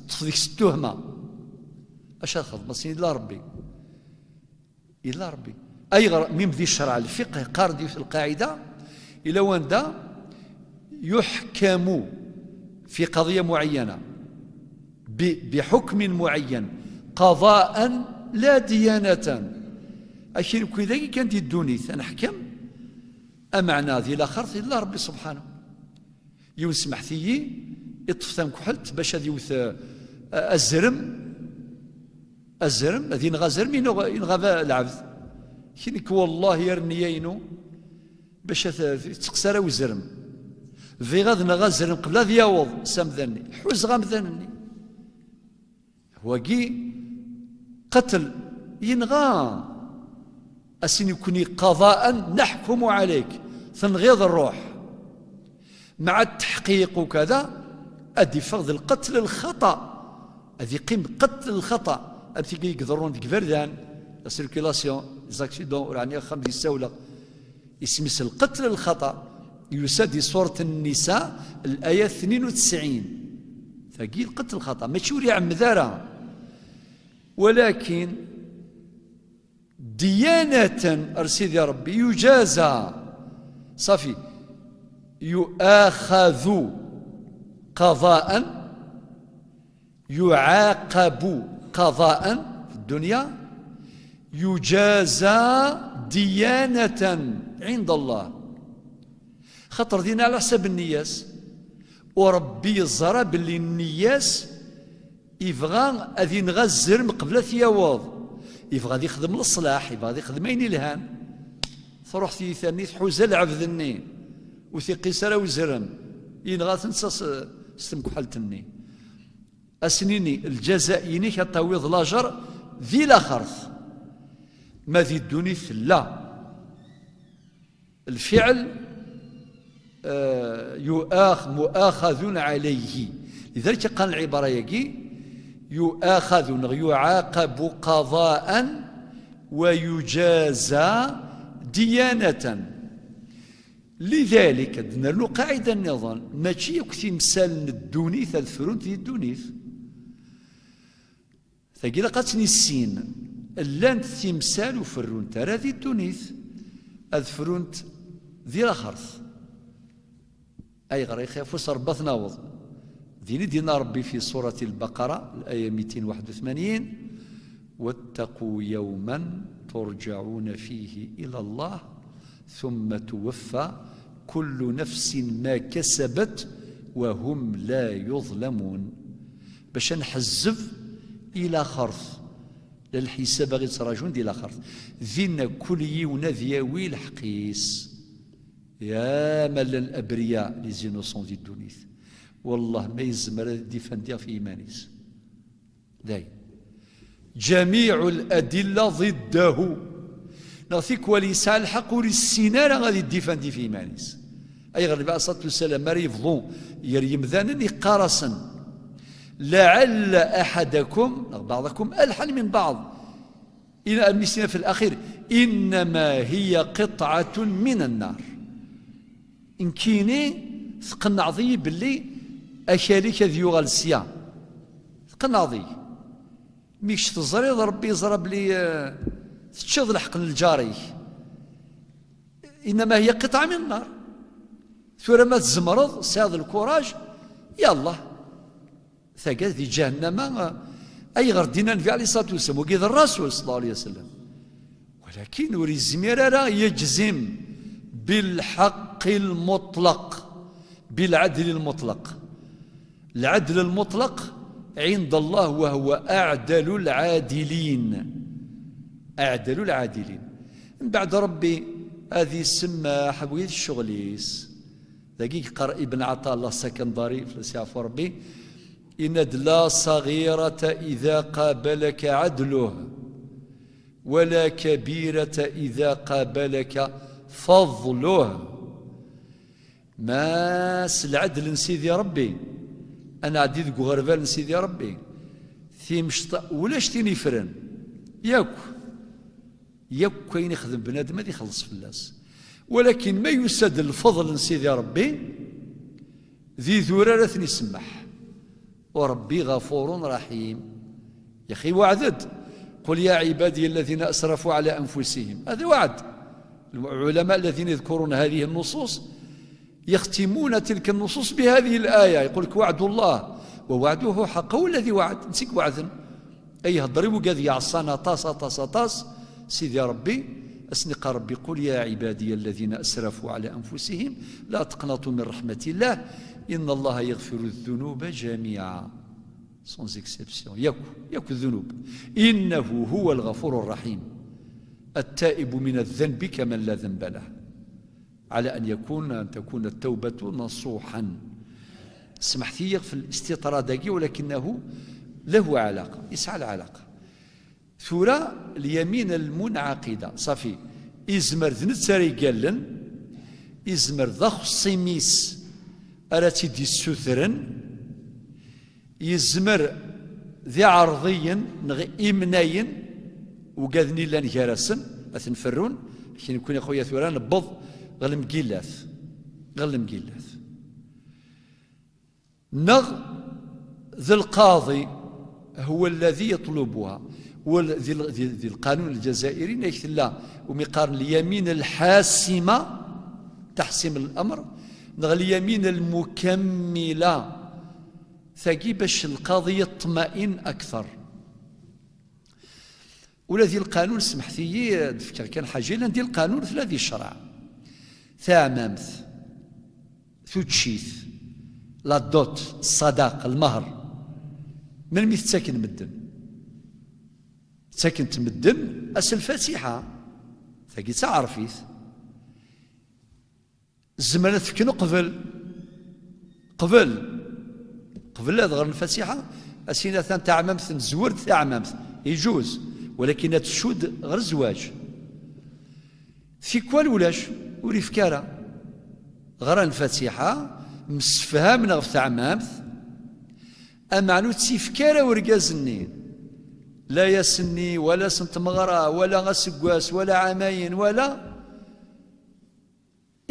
تفضيك التهمة اش خدمة سين إلا ربي إلا ربي أي ميم ذي الشرع الفقه قاردي في القاعدة إلى واندا يحكم في قضية معينة بحكم معين قضاء لا ديانة أشير كذا كان دي الدونيث نحكم أمعنا ذي الآخر إلا ربي سبحانه يوسمح ثي اطفثان كحلت باش هذا يوث الزرم هذه نغا زرم ينغا العبد كينك والله يرنيينو باش تقسر وزرم في غاد نغا زرم قبل هذا ياوض سامذني حوز غامذني وكي قتل ينغا أسين يكوني قضاء نحكم عليك تنغيض الروح مع التحقيق وكذا أدي فرض القتل الخطأ أدي قيم قتل الخطأ أدي يقدرون ديك فردان لا سيركيلاسيون زاكسيدون وراني خمس السولة اسمس القتل الخطأ يسادي سورة النساء الآية 92 ثقيل قتل الخطأ ماشي ولي عمذارة ولكن ديانة أرسيد يا ربي يجازى صافي يؤاخذ قضاء يعاقب قضاء في الدنيا يجازى ديانة عند الله خطر دينا على حسب النياس وربي يزرى باللي النياس يبغى أذي نغزر قبل ثياوض يبغى يخدم الصلاح يبغى يخدم عين الهان تروح في ثاني تحوز العبد النين وثي قيسرة وزرم ينغا تنسى ستم كحلتني أسنيني الجزائيني كتاويض لاجر ذي لاخرث ما ذي الدونيث لا الفعل مؤاخذ عليه لذلك قال العبارة يجي يؤاخذ يعاقب قضاء ويجازى ديانة لذلك عندنا له قاعدة النظام ماشي يكفي مثال الدونيث الفرونت ذي الدونيث ثقيل قاتني السين اللان تمثال وفرونت ترى ذي الدونيث الفرونت ذي الأخرث أي غير يخافوا صربث ناوض ذيني دينا ربي في سورة البقرة الآية 281 واتقوا يوما ترجعون فيه إلى الله ثم توفى كل نفس ما كسبت وهم لا يظلمون باش نحزب إلى خرث للحساب باغي تراجون ديال خرث ذينا كل يونا ذياوي الحقيس يا مال الأبرياء لي زينوسون دي الدونيث والله ما يزمر الدفن ديال في إيمانيس داي جميع الأدلة ضده نغثيك وليسع الحق وللسينارة غادي الدفن دي في إيمانيس أي غير النبي عليه الصلاة والسلام ما يفضون يريم ذانا قارصا لعل أحدكم بعضكم ألحن من بعض إلى المسلمين في الأخير إنما هي قطعة من النار إن كيني ثقن عظيم باللي أشاريك ذيو غالسيا ثقن عظيم ميكش تزريض ربي يزرب لي تشغل الحق الجاري إنما هي قطعة من النار ثورة ما تزمرض ساد الكوراج يلا ثقات في جهنم أي غير دينا النبي عليه الصلاة والسلام وقيد الرسول صلى الله عليه وسلم ولكن يريد الزمير يجزم بالحق المطلق بالعدل المطلق العدل المطلق عند الله وهو أعدل العادلين أعدل العادلين من بعد ربي هذه السماح بغيت الشغليس دقيق قرأ ابن عطاء الله السكندري في السياف ربي إن لا صغيرة إذا قابلك عدله ولا كبيرة إذا قابلك فضله ما العدل نسيدي ربي أنا عديد غربال نسيدي ربي ثي مشط ولاش تيني فرن ياك كاين يخدم بنادم هذا يخلص في الناس ولكن ما يسد الفضل نسيدي ربي ذي ذرارة يسمح وربي غفور رحيم يا أخي وعدد قل يا عبادي الذين أسرفوا على أنفسهم هذا وعد العلماء الذين يذكرون هذه النصوص يختمون تلك النصوص بهذه الآية يقول لك وعد الله ووعده حق هو الذي وعد نسيك وعدا أي هضربوا قاذ يعصانا طاس سيدي ربي أسنق ربي قل يا عبادي الذين أسرفوا على أنفسهم لا تقنطوا من رحمة الله إن الله يغفر الذنوب جميعا sans exception يكو الذنوب إنه هو الغفور الرحيم التائب من الذنب كمن لا ذنب له على أن تكون التوبة نصوحا سمحتي في الاستطراد ولكنه له علاقة يسعى العلاقة ثورة اليمين المنعقدة صافي إزمر ذنتساري قالن إزمر ضخ صيميس أراتي دي السثرن يزمر ذي عرضيا إمناين وقاذني لان جارسن أثنفرون حين يكون يا خويا ثوران بض غل مقيلاث نغ ذي القاضي هو الذي يطلبها ذي القانون الجزائري نيكت الله ومقارن اليمين الحاسمة تحسم الأمر نغ اليمين المكملة ثقي باش القاضي يطمئن أكثر والذي القانون سمحتي تفكر كان حاجة لندي القانون ثلاثي الشرع ثامامث ثوتشيث لا دوت الصداق المهر من ميت ساكن مدن ساكن تمدن أس الفاتحة ثقي تعرفيث الزمانة تفكنو قبل لا تغير الفاتحة أسينا ثان تعمامث نزورد تعمامث يجوز ولكن تشود غير الزواج في كوال ولاش وري فكارة غير الفاتحة مسفها من غف تعمامث أمعنو تسيفكارة ورقازني لا يسني ولا سنت مغرى ولا غسقواس ولا عماين ولا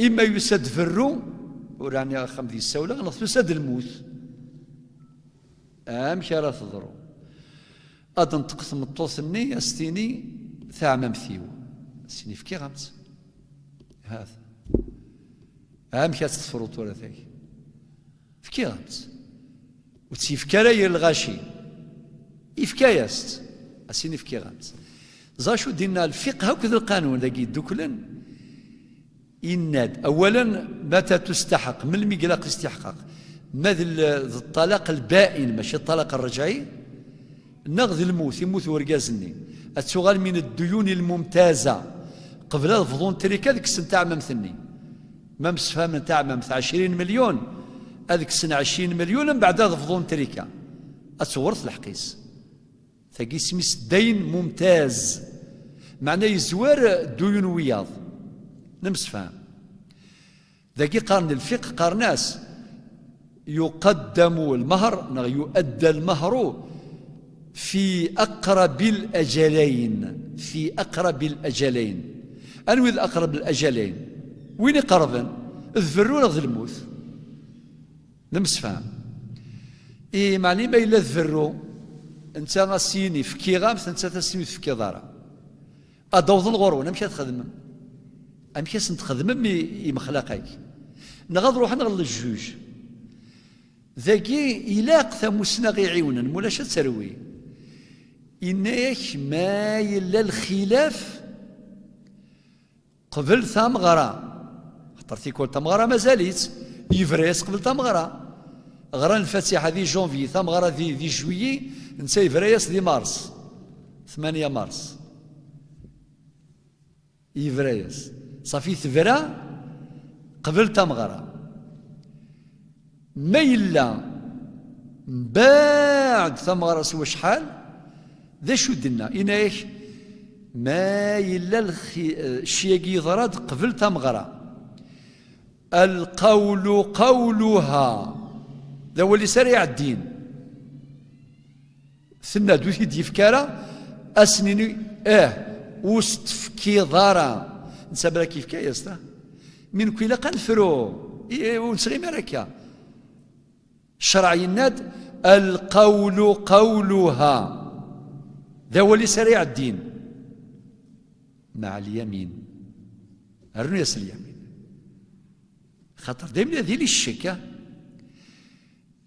إما يسد فرو وراني خمدي السولة غلط يسد الموت مشارة تضرو أدن تقسم الطوثني أستيني ثعمم ثيو أستيني فكي غمس هذا مشات تفرط ولا ثاي فكي غمس وتسيفكالا يلغاشي إفكايست أستيني فكي غمس زاشو دينا الفقه وكذا القانون ذاكي دوكلن إناد أولا متى تستحق من المقلاق استحقاق ماذا الطلاق البائن ماشي الطلاق الرجعي، نغذ الموت يموت ورقازني التغال من الديون الممتازة قبل الفضون تريكا ذيك السنة تاع ممثلني ممس فهم تاع ممثل 20 مليون هذيك السنة 20 مليون من بعد الفضون تريكا التورث الحقيس ثقي سميس دين ممتاز معناه يزوار ديون وياض نمس فهم ذاكي قارن الفقه قارناس يقدم المهر يؤدى المهر في أقرب الأجلين في أقرب الأجلين أنوي أقرب الأجلين وين يقربن ذفروا نغذ الموت نمس فهم إيه معني ما إلا ذفروا أنت غاسيني في كي غامث أنت تسيني في كي ضارة أدوض الغرون أمشي تخدم أمشي تخدم يمخلقك نغض روح نغض الجوج ذاكي إلاق ثموسنا غيعيونا مولاش تسروي إنك ما إلا الخلاف قبل ثمغرة خطرتي كل ثمغرة مازاليت يفريس قبل ثمغرة غران الفاتحة ذي جونفي ثمغرة ذي جويي نسى يفريس ذي مارس 8 مارس يفريس صافي ثفرة قبل ثمغرة ما إلا بعد ثمغرة سوا شحال ذا شو دنا إنايش ما إلا الشياقي ضراد قبل ثمغرة القول قولها ذا هو اللي سريع الدين ثنا دوثي ديفكارا أسنيني وستفكي ضارا نسابرا كيف كايستا من كويلا قنفرو ونسغي مراكا الشرعي الناد القول قولها ذا هو اللي سريع الدين مع اليمين الرنيس اليمين خاطر دايما هذه لي الشكا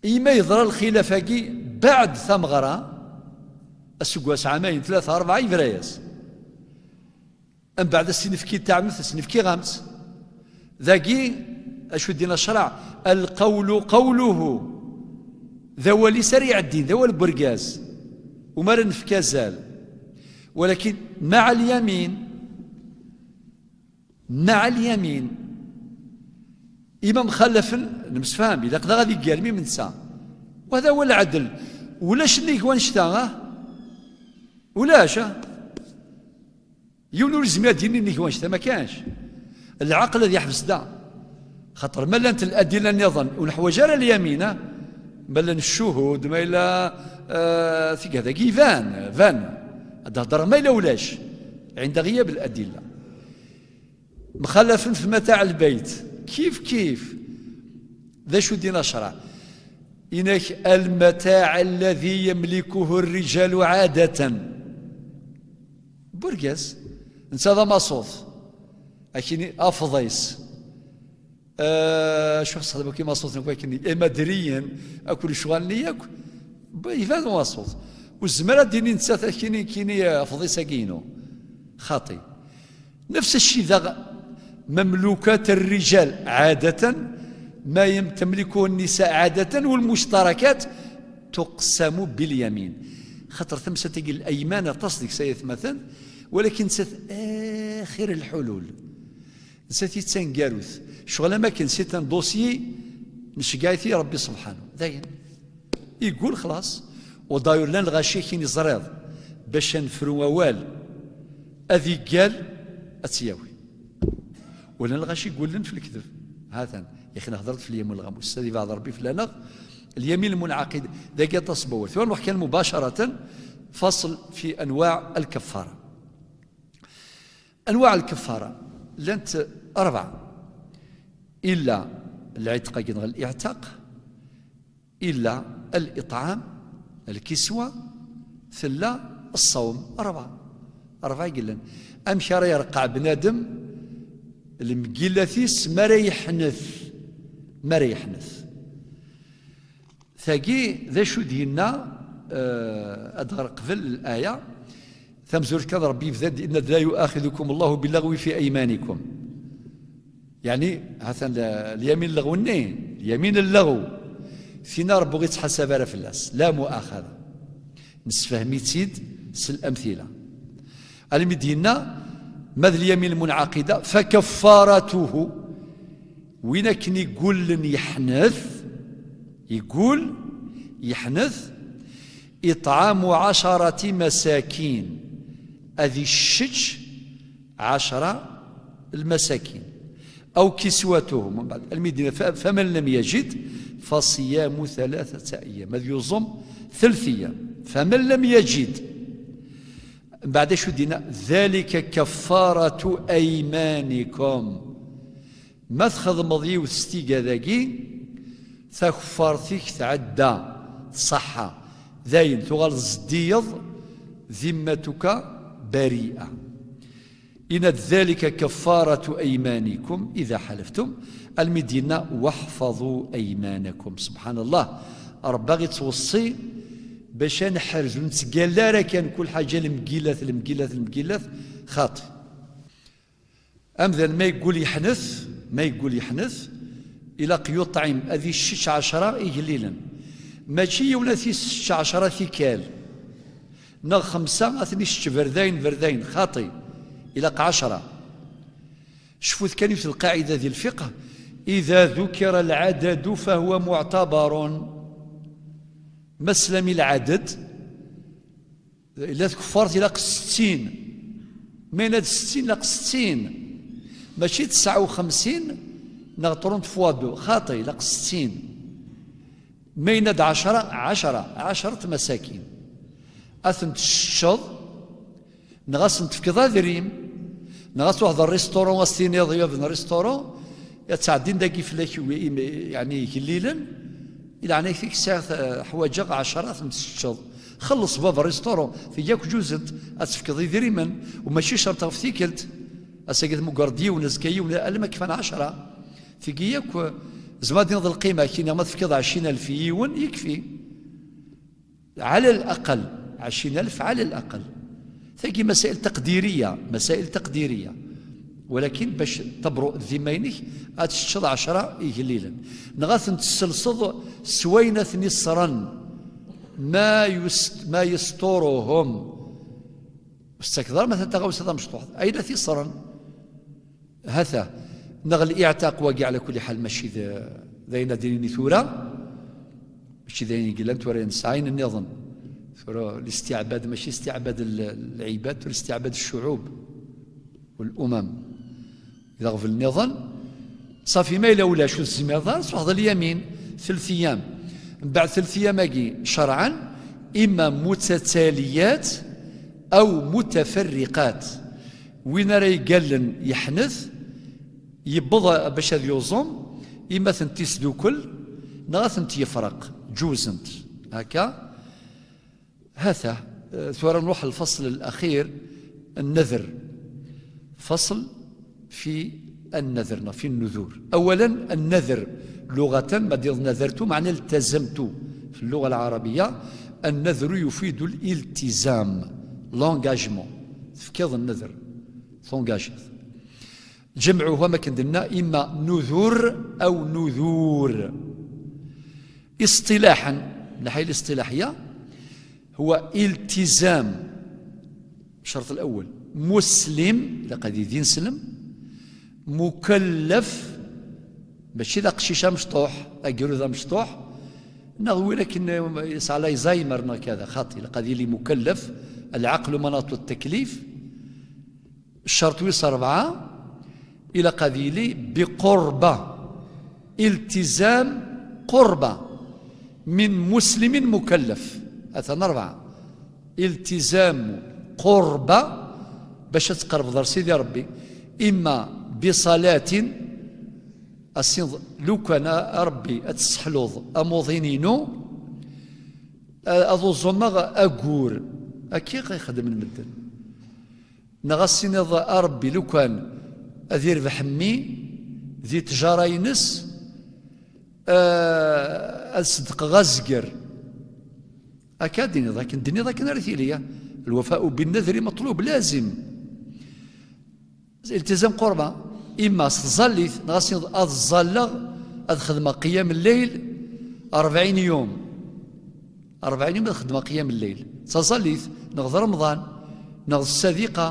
إما يظهر الخلافة بعد ثمغرة السكواس عامين 3 4 يفرايس أم بعد السنفكي تاع مثل السنفكي غامس ذاكي أشو دينا الشرع القول قوله ذا هو اللي سريع الدين ذا هو البرقاز ومرن في كازال ولكن مع اليمين إمام خلف نمسفهم إذا قضى غادي يقال من سا وهذا هو العدل ولاش اللي كوان شتا ولاش يونور زميات ديني اللي كوان شتا ما كانش العقل الذي يحبس دا خاطر ما لانت الأدلة النظام ونحوج على اليمين بل الشهود ما إلا ثيك هذا فان هذا ما إلا ولاش عند غياب الأدلة مخلف في متاع البيت كيف ذا شو دينا شرع إنك المتاع الذي يملكه الرجال عادة برقاس انت هذا مصوص لكن أفضيس شو حصل بكي مصوص نقول كني مدريا أكل شغال ليك يفهم مصوص والزمرة ديني نسات كيني أفضيس كينو خاطي نفس الشيء ذا مملوكات الرجال عادة ما تملكه النساء عادة والمشتركات تقسم باليمين خاطر ثم ستجي الأيمان تصدق سيث مثلا ولكن آخر الحلول ستي تنقاروث شغل ما كان سيتان دوسيي نشقايثي ربي سبحانه داين يقول خلاص وداير لان الغاشي كين يزريض باش نفرو ووال أذي قال أتياوي ولا الغاشي يقول لنا في الكذب هذا يا اخي هضرت في اليمين الغموس استاذي بعض ربي في لنا اليمين المنعقد ذاك تصبور ثم نروح كان مباشره فصل في انواع الكفاره. انواع الكفاره لنت 4 الا العتق كينغ الاعتاق الا الاطعام الكسوه ثلا الصوم 4 قلنا امشي راه يرقع بنادم المقيلثيس ما يحنث ثاقي ذا شو دينا أدغر قبل الآية ثمزور كذا ربي فذاد إن لا يؤاخذكم الله باللغو في أيمانكم يعني هذا اليمين اللغو اليمين اللغو فينا ربو غير تحسب على فلاس لا مؤاخذة نسفهمي تسيد الأمثلة المدينة ماذا اليمين المنعقدة فكفارته وين كان يقول يحنث إطعام 10 مساكين أذي الشج 10 المساكين أو كسوتهم من بعد المدينة فمن لم يجد فصيام 3 أيام هذا يصوم 3 أيام فمن لم يجد بعد شو دينا ذلك كفارة أيمانكم ما تخذ مضي وستيقى ذاكي تكفارتك تعدى صحة ذاين تغال زديض ذمتك بريئة إن ذلك كفارة أيمانكم إذا حلفتم المدينة واحفظوا أيمانكم سبحان الله رب باغي توصي باش نحرز ونتقال لا راه كان كل حاجة المقيلات خاطئ أمثل ما يقول يحنث إلى يطعم هذه الشش 10 إجليلا ماشي يوناثي 10 ثكال نا 5 أثني فردين خاطئ إلى 10 شوفوا كان في القاعدة ذي الفقه إذا ذكر العدد فهو معتبر مسلم العدد إلا كفرت إلى 60 من هاد 60 إلى 60 ماشي 59 نغطرون فوادو خاطئ إلى 60 من هاد 10 مساكين أثنت الشض نغاس نتفكض دريم نغاس واحد الريستورون وستيني ضيوف الريستورون يتعدين داكي فلاك يعني كليلا إلى عناك فيك ساعة حواجة 10 الشض خلص باب الريستورون في جاك جوزت أتفكضي دريما وماشي شرط غفتيكلت أساقيت مقردي ونزكي ولا ألما كفان 10 في جياك زمادين ذا القيمة كينا ما تفكض 20,000 يون يكفي على الأقل 20,000 على الأقل ثقي مسائل تقديرية ولكن باش تبرؤ ذمينك أتشتغل 10 إجليلا نغاث نتسلسل سوينة نصرا ما يستورهم استكثر مثلا تغوص هذا مشطوح أين ثصرا هذا نغل اعتاق واقع على كل حال ماشي ذاين ديني ثورة ماشي ذاين قلان تورين ساين النظام الاستعباد ماشي استعباد العباد ولا استعباد الشعوب والأمم إذا غفل النظام صافي ما إلا ولا شو الزمير صحض اليمين 3 أيام من بعد 3 أيام أجي شرعا إما متتاليات أو متفرقات وين راي قال يحنث يبضى باش هذا يوزم إما ثنتيس دوكل نغا ثنت يفرق جوزنت هكا هذا ثورة نروح الفصل الأخير النذر فصل في النذر في النذور أولا النذر لغة ما دير نذرت معنى التزمت في اللغة العربية النذر يفيد الالتزام لونجاجمون تفكيض النذر تونجاجيت جمعه ما كندنا إما نذور أو نذور اصطلاحا من الناحية الاصطلاحية هو التزام الشرط الأول مسلم لقد دين سلم مكلف ماشي ذا قشيشه مشطوح اقولوا ذا مشطوح نغوي لكن يسعى زايمر كذا خاطي لقد لي مكلف العقل مناط التكليف الشرط ويص 4 إلى قذيلي بقربة التزام قربة من مسلم مكلف هذا 4 التزام قربة باش تقرب ضر سيدي ربي إما بصلاة لو كان ربي أتسحلوض أموظينينو أظو زمغ أقور أكي غيخدم المدن نغسين ربي لو كان أذير بحمي ذي تجارة ينس أصدق غزقر أكادني ذاك الدنيا ذاك نرثي لي الوفاء بالنذر مطلوب لازم التزام قربة إما تصلي نغسين الظلغ أخدم قيام الليل 40 يوم 40 يوم خدمة قيام الليل تصليت نغض رمضان نغض الصديقة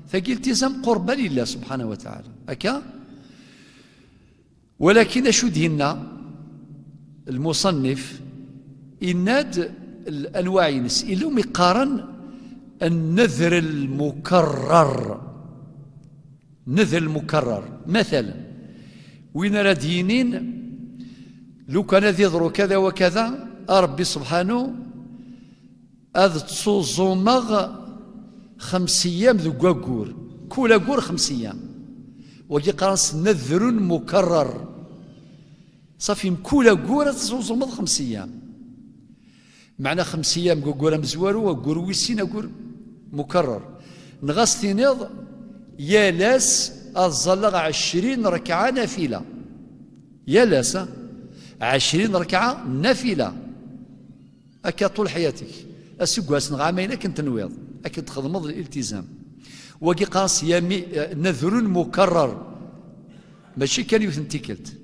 ثقيل التزام قربة لله سبحانه وتعالى هكا. ولكن شو دهنا المصنف إناد الأنواع ينس إلهم يقارن النذر المكرر. نذر المكرر مثلا وين راه دينين لو كان يضروا كذا وكذا ربي سبحانه هذا تصوزومغ 5 أيام ذو قاقور كل قور 5 أيام وجي قرنس نذر مكرر صافي كل قور تصوزومغ 5 أيام معنى 5 أيام قاقور مزوارو وقور ويسين قور مكرر نغاس تنيض يا لاس الظلغ 20 ركعة نافلة يا لاس 20 ركعة نافلة أكا طول حياتك أسيقواس نغامين أكن تنويض أكن تخدمض الالتزام وكي قاس نذر مكرر ماشي كان يثنتيكلت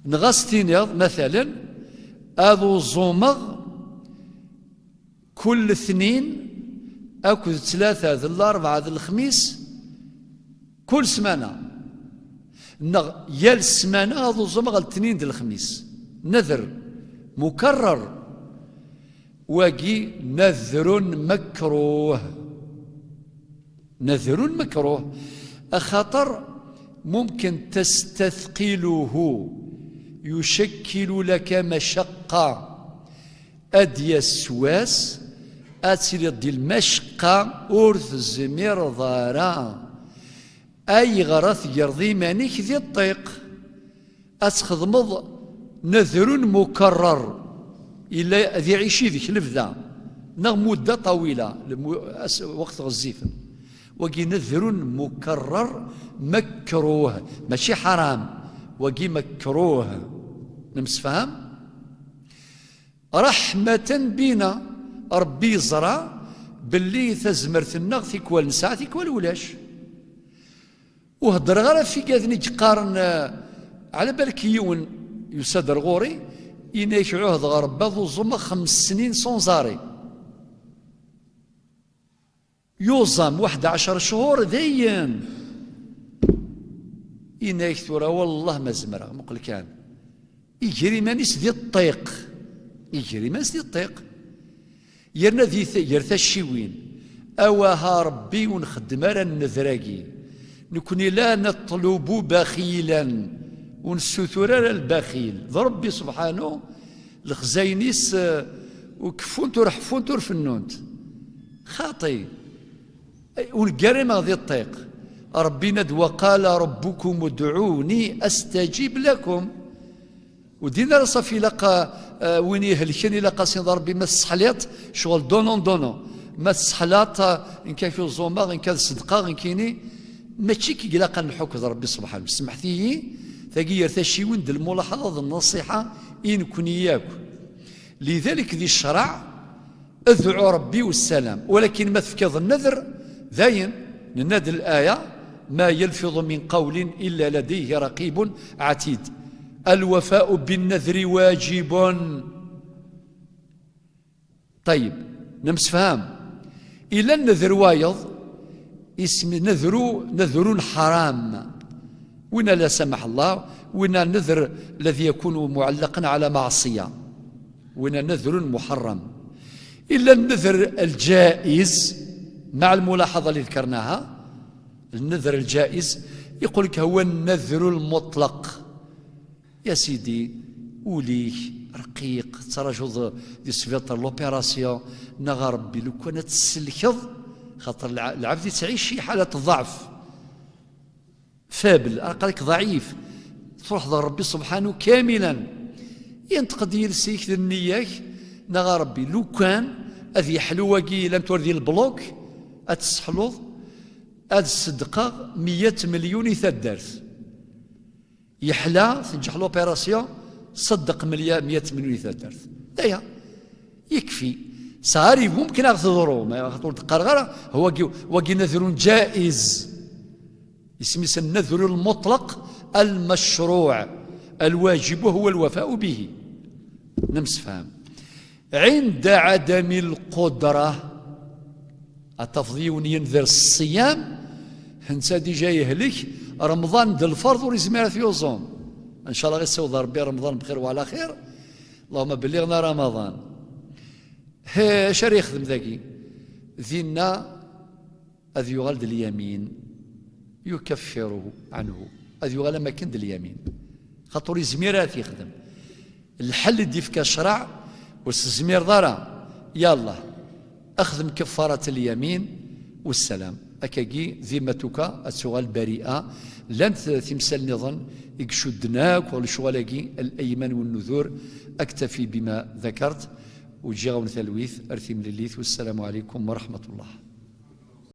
نغاس تينيض مثلا أذو الزومغ كل 2 أكو 3 ذي الأربعة ذي الخميس كل سمانة يا السمانة أذو الزومغ 2 ذي الخميس نذر مكرر واجي نذر مكروه. نذر مكروه أخطر ممكن تستثقله يشكل لك مشقة أدي السواس أتسير دي المشقة أورث الزمير ضارا أي غرث يرضي مانيك ذي الطيق أتخدمض نذر مكرر إلا ذي عيشي ذيك لفذا نغ مدة طويلة وقت غزيفا وقي نذر مكرر مكروه ماشي حرام وقي مكروه نمسفهم رحمة بنا ربي زرع باللي تزمرت النغ ثيكوال نساء ثيكوال ولاش وهدر غير في كاذني قارن على بالك يون يصدر غوري إناك عهد غربة ذو الزمة 5 سنين صنزاري يوزم 11 شهور ذين إناك ثورة والله ما زمرة مقل كان يجري مانيس ذي الطيق يجري مانيس ذي الطيق يرنا ذي يرثى الشيوين أواها ربي ونخدم على النذراقي نكوني لا نطلب بخيلا ونسوثر البخيل ذا ربي سبحانه الخزاينيس وكفونتور حفونتور فنونت خاطي ونقرم ذي الطيق ربي ند وقال ربكم ادعوني استجيب لكم ودينا صافي لقى وين يهلكني لقى سين ربي ما الصحليط شغل دونون دونو ما الصحلات ان كان في الزومه ان كان الصدقه ان كيني ماشي كي لاقى الحكم ربي سبحانه سمحتي ثقير ثشيون د الملاحظة النصيحة إن كن إياك لذلك ذي الشرع ادعو ربي والسلام ولكن ما تفكض النذر ذاين ننادي الآية ما يلفظ من قول إلا لديه رقيب عتيد الوفاء بالنذر واجب. طيب نمسفهم إلا النذر وايض اسم نذر حرام وين لا سمح الله وين النذر الذي يكون معلقا على معصية وين نذر محرم. إلا النذر الجائز مع الملاحظة اللي ذكرناها النذر الجائز يقول لك هو النذر المطلق يا سيدي وليك رقيق ترجو دي سفيطر لوبيراسيون نغا ربي لو كانت تسلكض خاطر العبد تعيش شي حالة ضعف فابل قالك ضعيف تروح ذا ربي سبحانه كاملا ينتقد يرسيك النياك نغا ربي لو كان اذي حلوكي لم توردي البلوك اتسحلوض هاد الصدقه 100 مليون يثدرت يحلى تنجح لوبيراسيون صدق 100 مليون يثدرت دايا يكفي صاري ممكن اغتظروا ما يخطر القرغره هو وقي نذر جائز اسمه النذر المطلق المشروع الواجب هو الوفاء به نمسفهم. عند عدم القدرة التفضيل ينذر الصيام هنسا ديجا يهلك رمضان ديال الفرض وريزمير في يوزوم ان شاء الله غير سوض ربي رمضان بخير وعلى خير. اللهم بلغنا رمضان. اش راه يخدم ذاكي ذينا اذ يغال اليمين يكفره عنه اذ يغال مكان اليمين خاطر زميرات يخدم الحل دي فيك الشرع والزمير ضرا يلا اخدم كفاره اليمين والسلام اكاكي ذمتك السؤال بريئه لن تمثل نظن يكشدناك والشغلاكي الايمان والنذور. اكتفي بما ذكرت وجي غون ثلويث ارثي من الليث والسلام عليكم ورحمه الله.